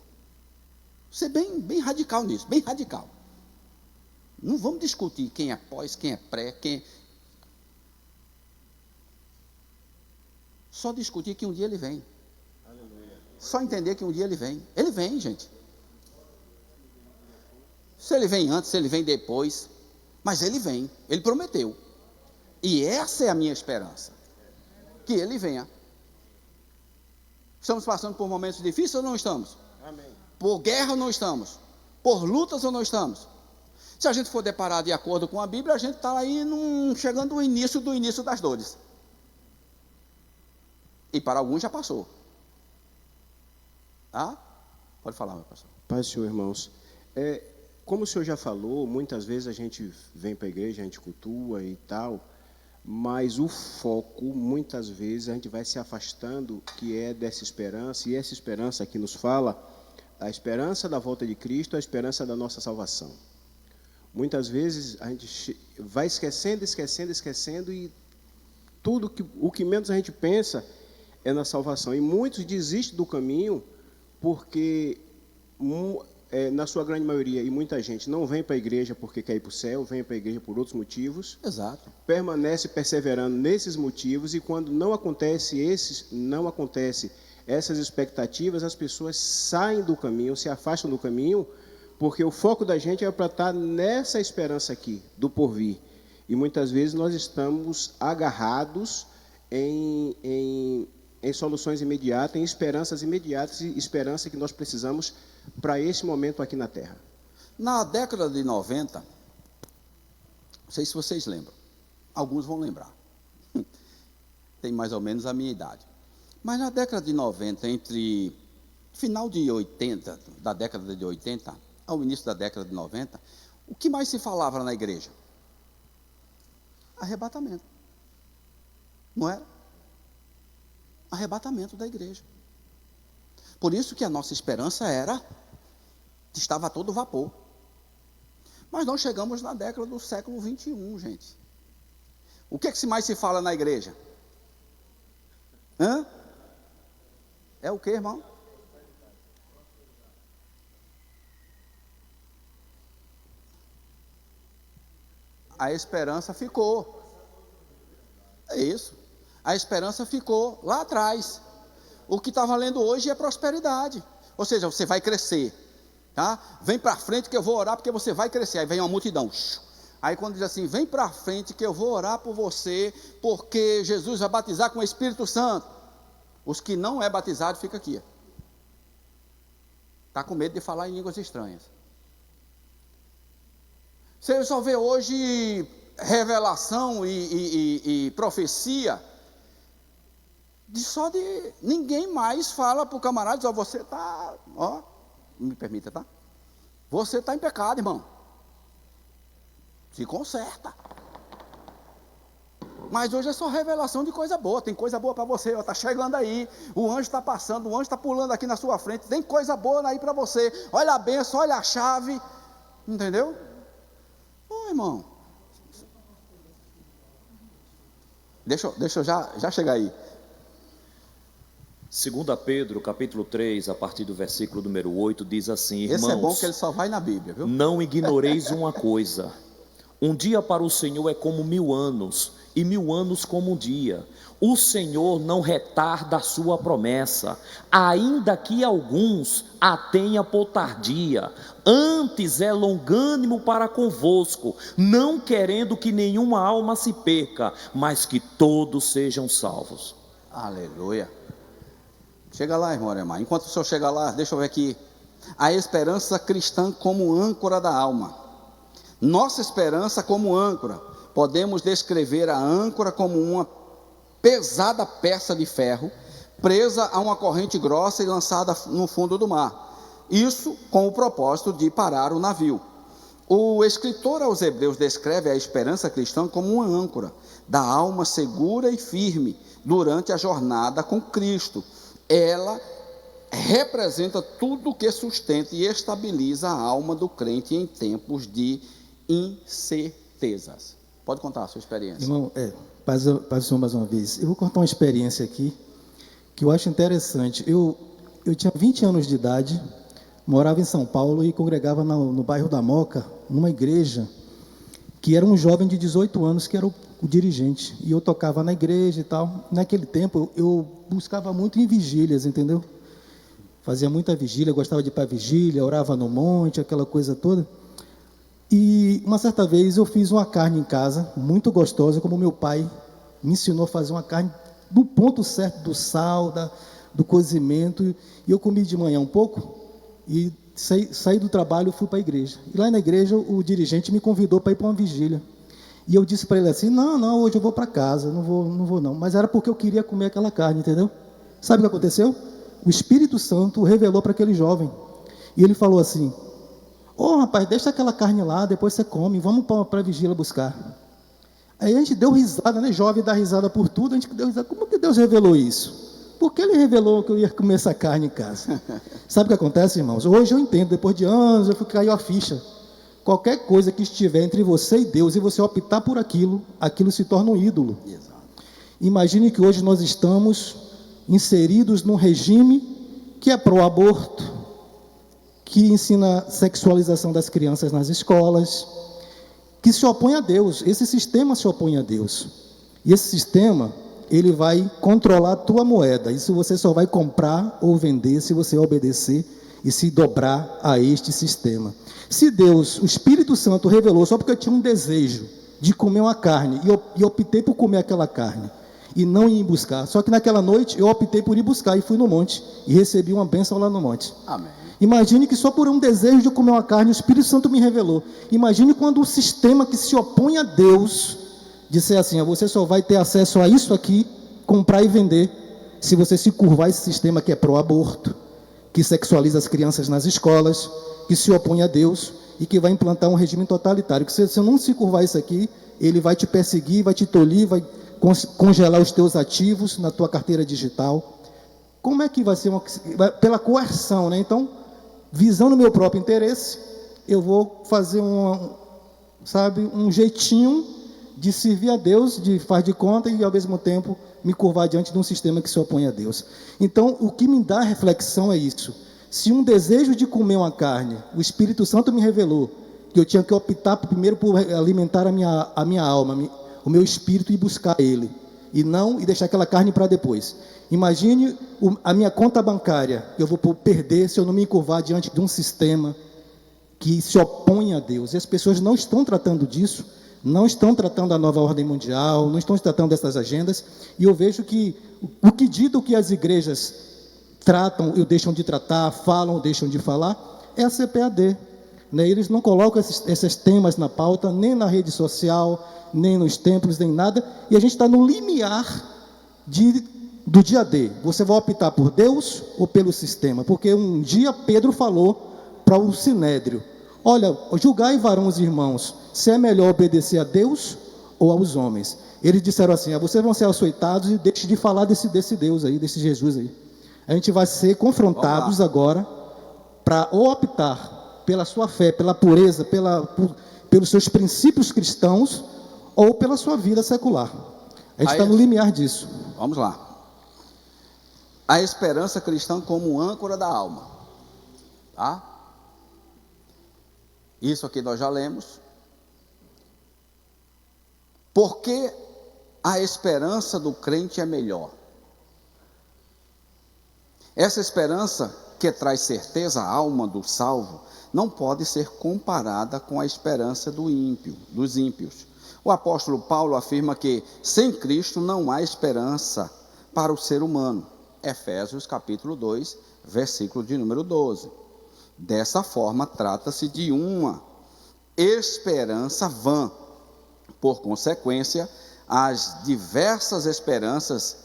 Ser bem radical nisso, bem radical. Não vamos discutir quem é pós, quem é pré, Só discutir que um dia ele vem. Só entender que um dia ele vem. Ele vem, gente. Se ele vem antes, se ele vem depois, mas ele vem, ele prometeu. E essa é a minha esperança, que ele venha. Estamos passando por momentos difíceis ou não estamos? Amém. Por guerra ou não estamos? Por lutas ou não estamos? Se a gente for deparar de acordo com a Bíblia, a gente está aí chegando ao início do início das dores. E para alguns já passou. Tá? Pode falar, meu pastor. Paz, Senhor, irmãos. Como o senhor já falou, muitas vezes a gente vem para a igreja, a gente cultua e tal, mas o foco, muitas vezes, a gente vai se afastando, que é dessa esperança, e essa esperança que nos fala, a esperança da volta de Cristo, a esperança da nossa salvação. Muitas vezes a gente vai esquecendo, e o que menos a gente pensa é na salvação. E muitos desistem do caminho porque, na sua grande maioria, e muita gente não vem para a igreja porque quer ir para o céu, vem para a igreja por outros motivos. Exato. Permanece perseverando nesses motivos, e quando não acontece essas expectativas, as pessoas saem do caminho, se afastam do caminho, porque o foco da gente é para estar nessa esperança aqui, do porvir. E muitas vezes nós estamos agarrados em soluções imediatas, em esperanças imediatas, e esperança que nós precisamos para esse momento aqui na Terra. Na década de 90, não sei se vocês lembram, alguns vão lembrar, tem mais ou menos a minha idade, mas na década de 90, entre final de 80, da década de 80, ao início da década de 90, o que mais se falava na igreja? Arrebatamento, não era? Arrebatamento da igreja. Por isso que a nossa esperança estava a todo vapor. Mas nós chegamos na década do século 21, gente. O que se mais se fala na igreja? É o que, irmão? A esperança ficou. É isso. A esperança ficou lá atrás. O que está valendo hoje é prosperidade. Ou seja, você vai crescer. Tá? Vem para frente que eu vou orar porque você vai crescer. Aí vem uma multidão. Aí quando diz assim, vem para frente que eu vou orar por você, porque Jesus vai batizar com o Espírito Santo. Os que não é batizado, fica aqui. Está com medo de falar em línguas estranhas. Você só vê hoje revelação e profecia, ninguém mais fala para o camarada, diz, você está, me permita, tá? Você está em pecado, irmão. Se conserta. Mas hoje é só revelação de coisa boa. Tem coisa boa para você, está chegando aí. O anjo está passando, o anjo está pulando aqui na sua frente. Tem coisa boa aí para você. Olha a bênção, olha a chave. Entendeu? Ô, irmão. Deixa eu já chegar aí. 2 Pedro, capítulo 3, a partir do versículo número 8, diz assim: irmãos, esse é bom que ele só vai na Bíblia, viu? Não ignoreis uma coisa: um dia para o Senhor é como 1000 anos, e 1000 anos como um dia. O Senhor não retarda a sua promessa, ainda que alguns a tenha por tardia. Antes é longânimo para convosco, não querendo que nenhuma alma se perca, mas que todos sejam salvos. Aleluia. Chega lá, irmão Aremar. Enquanto o senhor chega lá, deixa eu ver aqui. A esperança cristã como âncora da alma. Nossa esperança como âncora. Podemos descrever a âncora como uma pesada peça de ferro, presa a uma corrente grossa e lançada no fundo do mar. Isso com o propósito de parar o navio. O escritor aos Hebreus descreve a esperança cristã como uma âncora da alma segura e firme durante a jornada com Cristo. Ela representa tudo que sustenta e estabiliza a alma do crente em tempos de incertezas. Pode contar a sua experiência. Irmão, paz o Senhor mais uma vez. Eu vou contar uma experiência aqui que eu acho interessante. Eu tinha 20 anos de idade, morava em São Paulo e congregava no bairro da Moca, numa igreja, que era um jovem de 18 anos que era o dirigente. E eu tocava na igreja e tal. Naquele tempo eu buscava muito em vigílias, entendeu? Fazia muita vigília, gostava de ir para vigília, orava no monte, aquela coisa toda. E uma certa vez eu fiz uma carne em casa, muito gostosa, como meu pai me ensinou a fazer uma carne do ponto certo do sal, do cozimento. E eu comi de manhã um pouco e saí do trabalho e fui para a igreja. E lá na igreja o dirigente me convidou para ir para uma vigília. E eu disse para ele assim: não, hoje eu vou para casa, não vou não. Mas era porque eu queria comer aquela carne, entendeu? Sabe o que aconteceu? O Espírito Santo revelou para aquele jovem. E ele falou assim: rapaz, deixa aquela carne lá, depois você come, vamos para a vigília buscar. Aí a gente deu risada, né? Jovem dá risada por tudo, a gente deu risada. Como que Deus revelou isso? Porque ele revelou que eu ia comer essa carne em casa. Sabe o que acontece, irmãos? Hoje eu entendo, depois de anos, caiu a ficha. Qualquer coisa que estiver entre você e Deus, e você optar por aquilo se torna um ídolo. Exato. Imagine que hoje nós estamos inseridos num regime que é pró-aborto, que ensina sexualização das crianças nas escolas, que se opõe a Deus. Esse sistema se opõe a Deus. E esse sistema, ele vai controlar a tua moeda. Isso você só vai comprar ou vender se você obedecer e se dobrar a este sistema. Se Deus, o Espírito Santo revelou, só porque eu tinha um desejo de comer uma carne, e optei por comer aquela carne, e não ir buscar. Só que naquela noite eu optei por ir buscar e fui no monte, e recebi uma bênção lá no monte. Amém. Imagine que só por um desejo de comer uma carne, o Espírito Santo me revelou. Imagine quando o sistema que se opõe a Deus disser assim: você só vai ter acesso a isso aqui, comprar e vender, se você se curvar esse sistema que é pró-aborto, que sexualiza as crianças nas escolas, que se opõe a Deus e que vai implantar um regime totalitário. Que se você não se curvar isso aqui, ele vai te perseguir, vai te tolir, vai congelar os teus ativos na tua carteira digital. Como é que vai ser? Pela coerção, né? Então, visando o meu próprio interesse, eu vou fazer um jeitinho de servir a Deus, de faz de conta e ao mesmo tempo me curvar diante de um sistema que se opõe a Deus. Então, o que me dá reflexão é isso. Se um desejo de comer uma carne, o Espírito Santo me revelou que eu tinha que optar primeiro por alimentar a minha alma, o meu espírito, e buscar ele, e deixar aquela carne para depois. Imagine a minha conta bancária, eu vou perder se eu não me curvar diante de um sistema que se opõe a Deus. E as pessoas não estão tratando disso, não estão tratando a nova ordem mundial, não estão tratando dessas agendas, e eu vejo que o que dito que as igrejas tratam ou deixam de tratar, falam ou deixam de falar, é a CPAD. Né? Eles não colocam esses temas na pauta, nem na rede social, nem nos templos, nem nada, e a gente está no limiar do dia D. Você vai optar por Deus ou pelo sistema? Porque um dia Pedro falou para o Sinédrio: olha, julgai varões e irmãos, se é melhor obedecer a Deus ou aos homens. eles disseram assim: vocês vão ser açoitados e deixem de falar desse Deus aí, desse Jesus aí. A gente vai ser confrontados agora para ou optar pela sua fé, pela pureza, pelos seus princípios cristãos, ou pela sua vida secular. A gente está no limiar disso. Vamos lá. A esperança cristã como âncora da alma. Tá? Isso aqui nós já lemos. Por que a esperança do crente é melhor? Essa esperança que traz certeza à alma do salvo não pode ser comparada com a esperança dos ímpios. O apóstolo Paulo afirma que sem Cristo não há esperança para o ser humano. Efésios capítulo 2, versículo de número 12. Dessa forma, trata-se de uma esperança vã. Por consequência, as diversas esperanças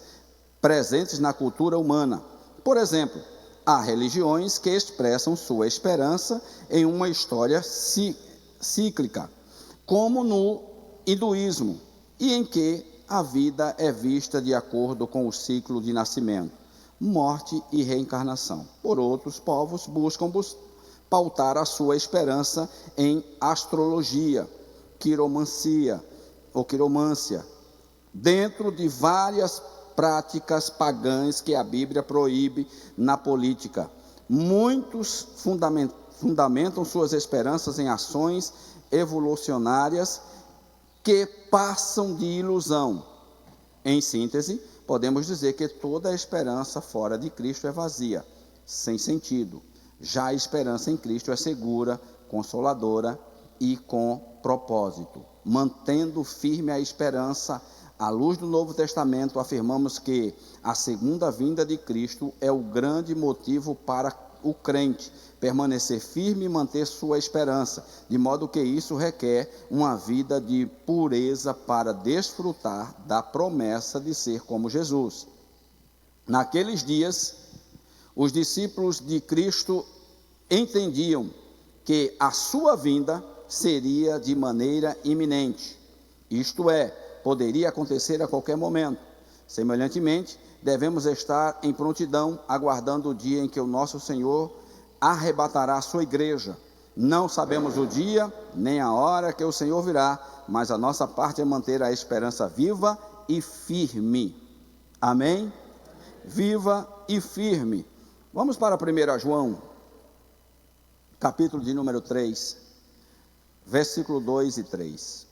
presentes na cultura humana. Por exemplo, há religiões que expressam sua esperança em uma história cíclica, como no hinduísmo, e em que a vida é vista de acordo com o ciclo de nascimento, morte e reencarnação. Por outros povos buscam pautar a sua esperança em astrologia, quiromância, dentro de várias práticas pagãs que a Bíblia proíbe na política. Muitos fundamentam suas esperanças em ações evolucionárias que passam de ilusão. Em síntese, podemos dizer que toda a esperança fora de Cristo é vazia, sem sentido. Já a esperança em Cristo é segura, consoladora e com propósito. Mantendo firme a esperança, à luz do Novo Testamento, afirmamos que a segunda vinda de Cristo é o grande motivo para o crente permanecer firme e manter sua esperança, de modo que isso requer uma vida de pureza para desfrutar da promessa de ser como Jesus. Naqueles dias, os discípulos de Cristo entendiam que a sua vinda seria de maneira iminente, isto é, poderia acontecer a qualquer momento. Semelhantemente, devemos estar em prontidão, aguardando o dia em que o nosso Senhor arrebatará a sua igreja. Não sabemos o dia, nem a hora que o Senhor virá, mas a nossa parte é manter a esperança viva e firme. Amém? Viva e firme. Vamos para 1 João, capítulo de número 3, versículo 2 e 3.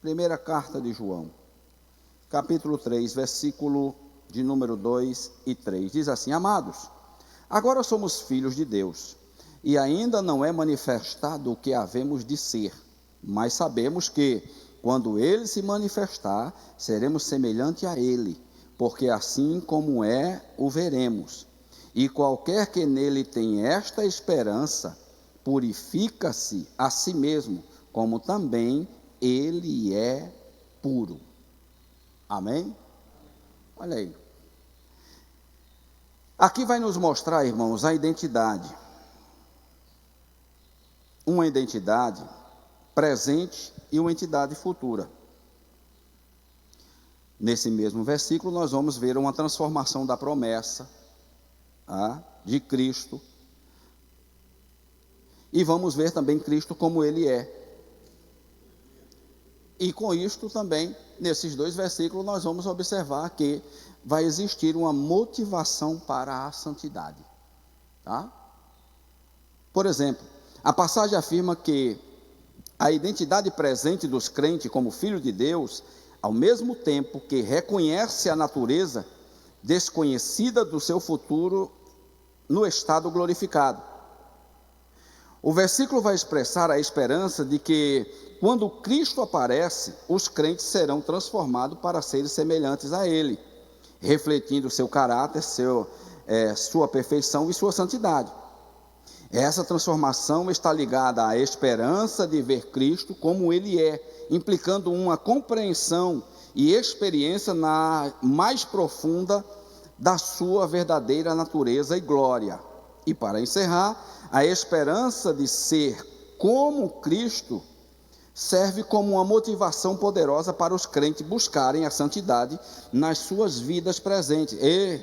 Primeira carta de João, capítulo 3, versículo de número 2 e 3. Diz assim: Amados, agora somos filhos de Deus, e ainda não é manifestado o que havemos de ser, mas sabemos que, quando Ele se manifestar, seremos semelhante a Ele, porque assim como é, o veremos. E qualquer que nele tem esta esperança, purifica-se a si mesmo, como também Ele é puro. Amém? Olha aí. Aqui vai nos mostrar, irmãos, a identidade. Uma identidade presente e uma entidade futura. Nesse mesmo versículo, nós vamos ver uma transformação da promessa de Cristo. E vamos ver também Cristo como Ele é. E com isto também, nesses dois versículos, nós vamos observar que vai existir uma motivação para a santidade. Tá? Por exemplo, a passagem afirma que a identidade presente dos crentes como filho de Deus, ao mesmo tempo que reconhece a natureza desconhecida do seu futuro no estado glorificado. O versículo vai expressar a esperança de que, quando Cristo aparece, os crentes serão transformados para serem semelhantes a Ele, refletindo seu caráter, sua perfeição e sua santidade. Essa transformação está ligada à esperança de ver Cristo como Ele é, implicando uma compreensão e experiência mais profunda da sua verdadeira natureza e glória. E para encerrar, a esperança de ser como Cristo serve como uma motivação poderosa para os crentes buscarem a santidade nas suas vidas presentes e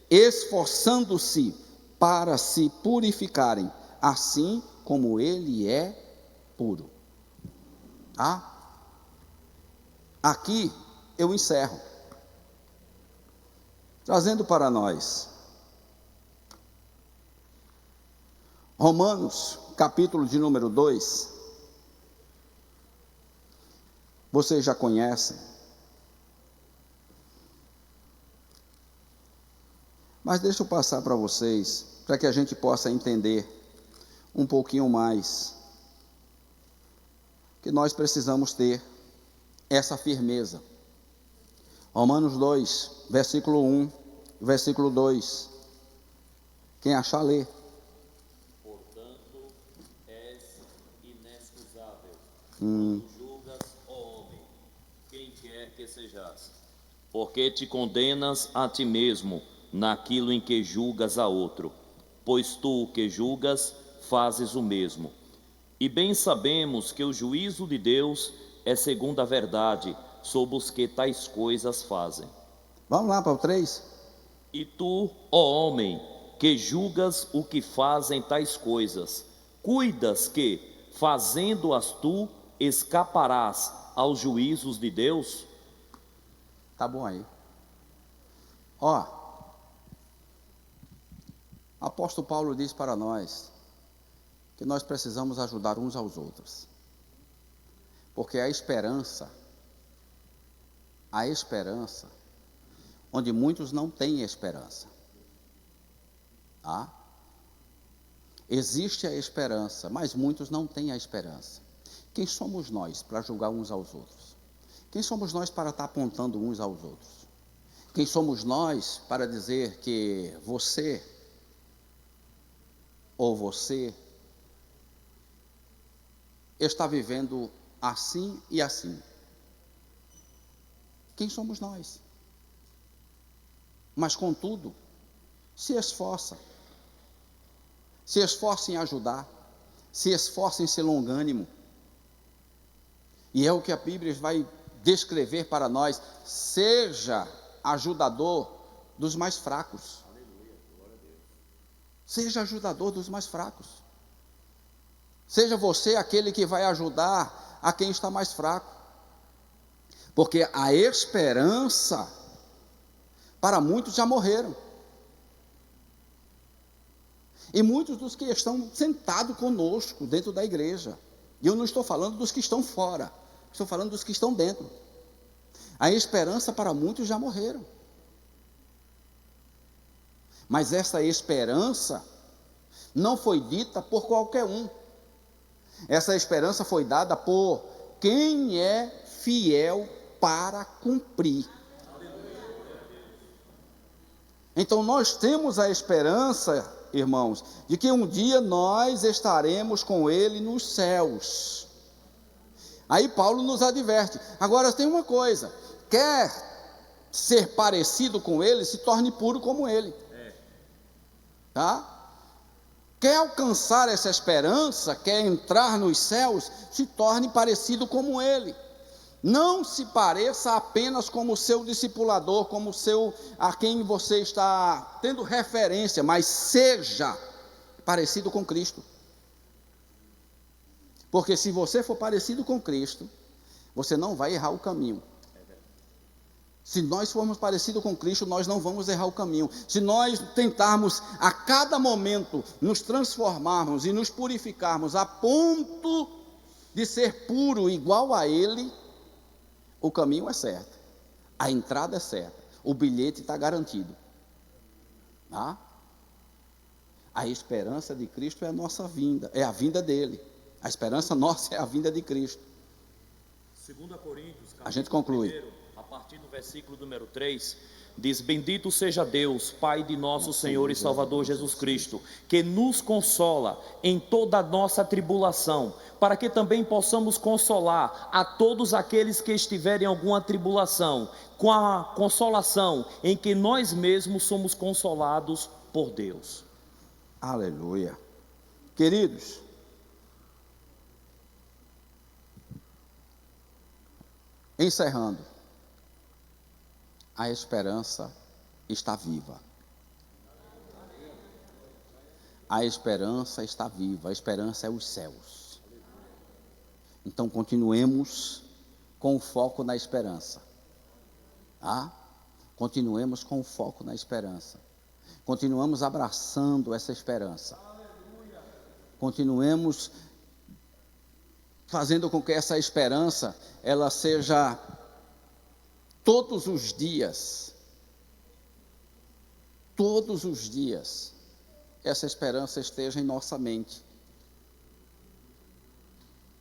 esforçando-se para se purificarem, assim como ele é puro. Aqui eu encerro, trazendo para nós Romanos, capítulo de número 2. Vocês já conhecem, mas deixa eu passar para vocês, para que a gente possa entender um pouquinho mais, que nós precisamos ter essa firmeza. Romanos 2, versículo 1, versículo 2. Quem achar, lê. Portanto, és inexcusável, quando julgas, ó homem, quem quer que sejas, porque te condenas a ti mesmo naquilo em que julgas a outro, pois tu que julgas, fazes o mesmo. E bem sabemos que o juízo de Deus é segundo a verdade sobre os que tais coisas fazem. Vamos lá para o 3. E tu, ó homem, que julgas o que fazem tais coisas, cuidas que, fazendo-as tu, escaparás aos juízos de Deus? Tá bom aí. Apóstolo Paulo diz para nós que nós precisamos ajudar uns aos outros, porque a esperança, onde muitos não têm esperança, existe a esperança, mas muitos não têm a esperança. Quem somos nós para julgar uns aos outros? Quem somos nós para estar apontando uns aos outros? Quem somos nós para dizer que você ou você está vivendo assim e assim? Quem somos nós? Mas, contudo, se esforça em ajudar, se esforça em ser longânimo. E é o que a Bíblia vai descrever para nós: seja ajudador dos mais fracos. Seja ajudador dos mais fracos. Seja você aquele que vai ajudar a quem está mais fraco. Porque a esperança, para muitos já morreram. E muitos dos que estão sentados conosco dentro da igreja. E eu não estou falando dos que estão fora, estou falando dos que estão dentro. A esperança para muitos já morreram. Mas essa esperança não foi dita por qualquer um. Essa esperança foi dada por quem é fiel para cumprir. Então nós temos a esperança, irmãos, de que um dia nós estaremos com Ele nos céus. Aí Paulo nos adverte. Agora tem uma coisa: quer ser parecido com Ele, se torne puro como Ele. Quer alcançar essa esperança, quer entrar nos céus, se torne parecido como Ele. Não se pareça apenas como o seu discipulador, como a quem você está tendo referência, mas seja parecido com Cristo. Porque se você for parecido com Cristo, você não vai errar o caminho. Se nós formos parecidos com Cristo, nós não vamos errar o caminho. Se nós tentarmos a cada momento nos transformarmos e nos purificarmos a ponto de ser puro igual a Ele, o caminho é certo, a entrada é certa, o bilhete está garantido. A esperança de Cristo é a nossa vinda, é a vinda dele. A esperança nossa é a vinda de Cristo. 2 Coríntios, a gente conclui. 1, a partir do versículo número 3, diz: bendito seja Deus, Pai de nosso Senhor e Salvador Jesus Cristo, que nos consola em toda a nossa tribulação, para que também possamos consolar a todos aqueles que estiverem em alguma tribulação, com a consolação em que nós mesmos somos consolados por Deus. Aleluia. Queridos, Encerrando, a esperança está viva. A esperança está viva, a esperança é os céus. Então continuemos com o foco na esperança. Continuemos com o foco na esperança. Continuamos abraçando essa esperança. Continuemos fazendo com que essa esperança, ela seja todos os dias, essa esperança esteja em nossa mente.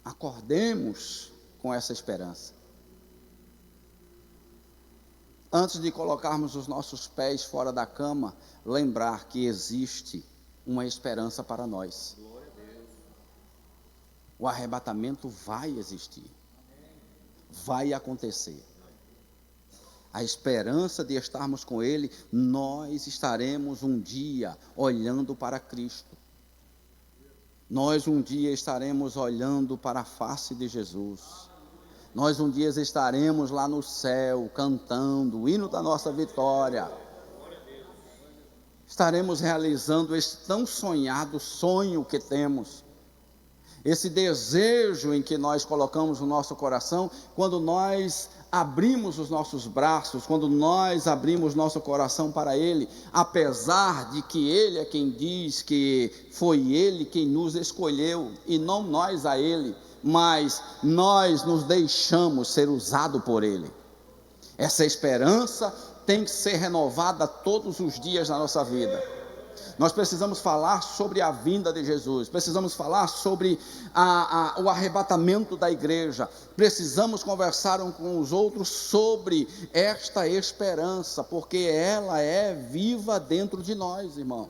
Acordemos com essa esperança. Antes de colocarmos os nossos pés fora da cama, lembrar que existe uma esperança para nós. O arrebatamento vai existir, vai acontecer. A esperança de estarmos com Ele, nós estaremos um dia olhando para Cristo. Nós um dia estaremos olhando para a face de Jesus. Nós um dia estaremos lá no céu, cantando o hino da nossa vitória. Estaremos realizando esse tão sonhado sonho que temos. Esse desejo em que nós colocamos no nosso coração, quando nós abrimos os nossos braços, quando nós abrimos nosso coração para Ele, apesar de que Ele é quem diz que foi Ele quem nos escolheu, e não nós a Ele, mas nós nos deixamos ser usados por Ele. Essa esperança tem que ser renovada todos os dias na nossa vida. Nós precisamos falar sobre a vinda de Jesus, precisamos falar sobre o arrebatamento da igreja, precisamos conversar uns com os outros sobre esta esperança, porque ela é viva dentro de nós, irmãos.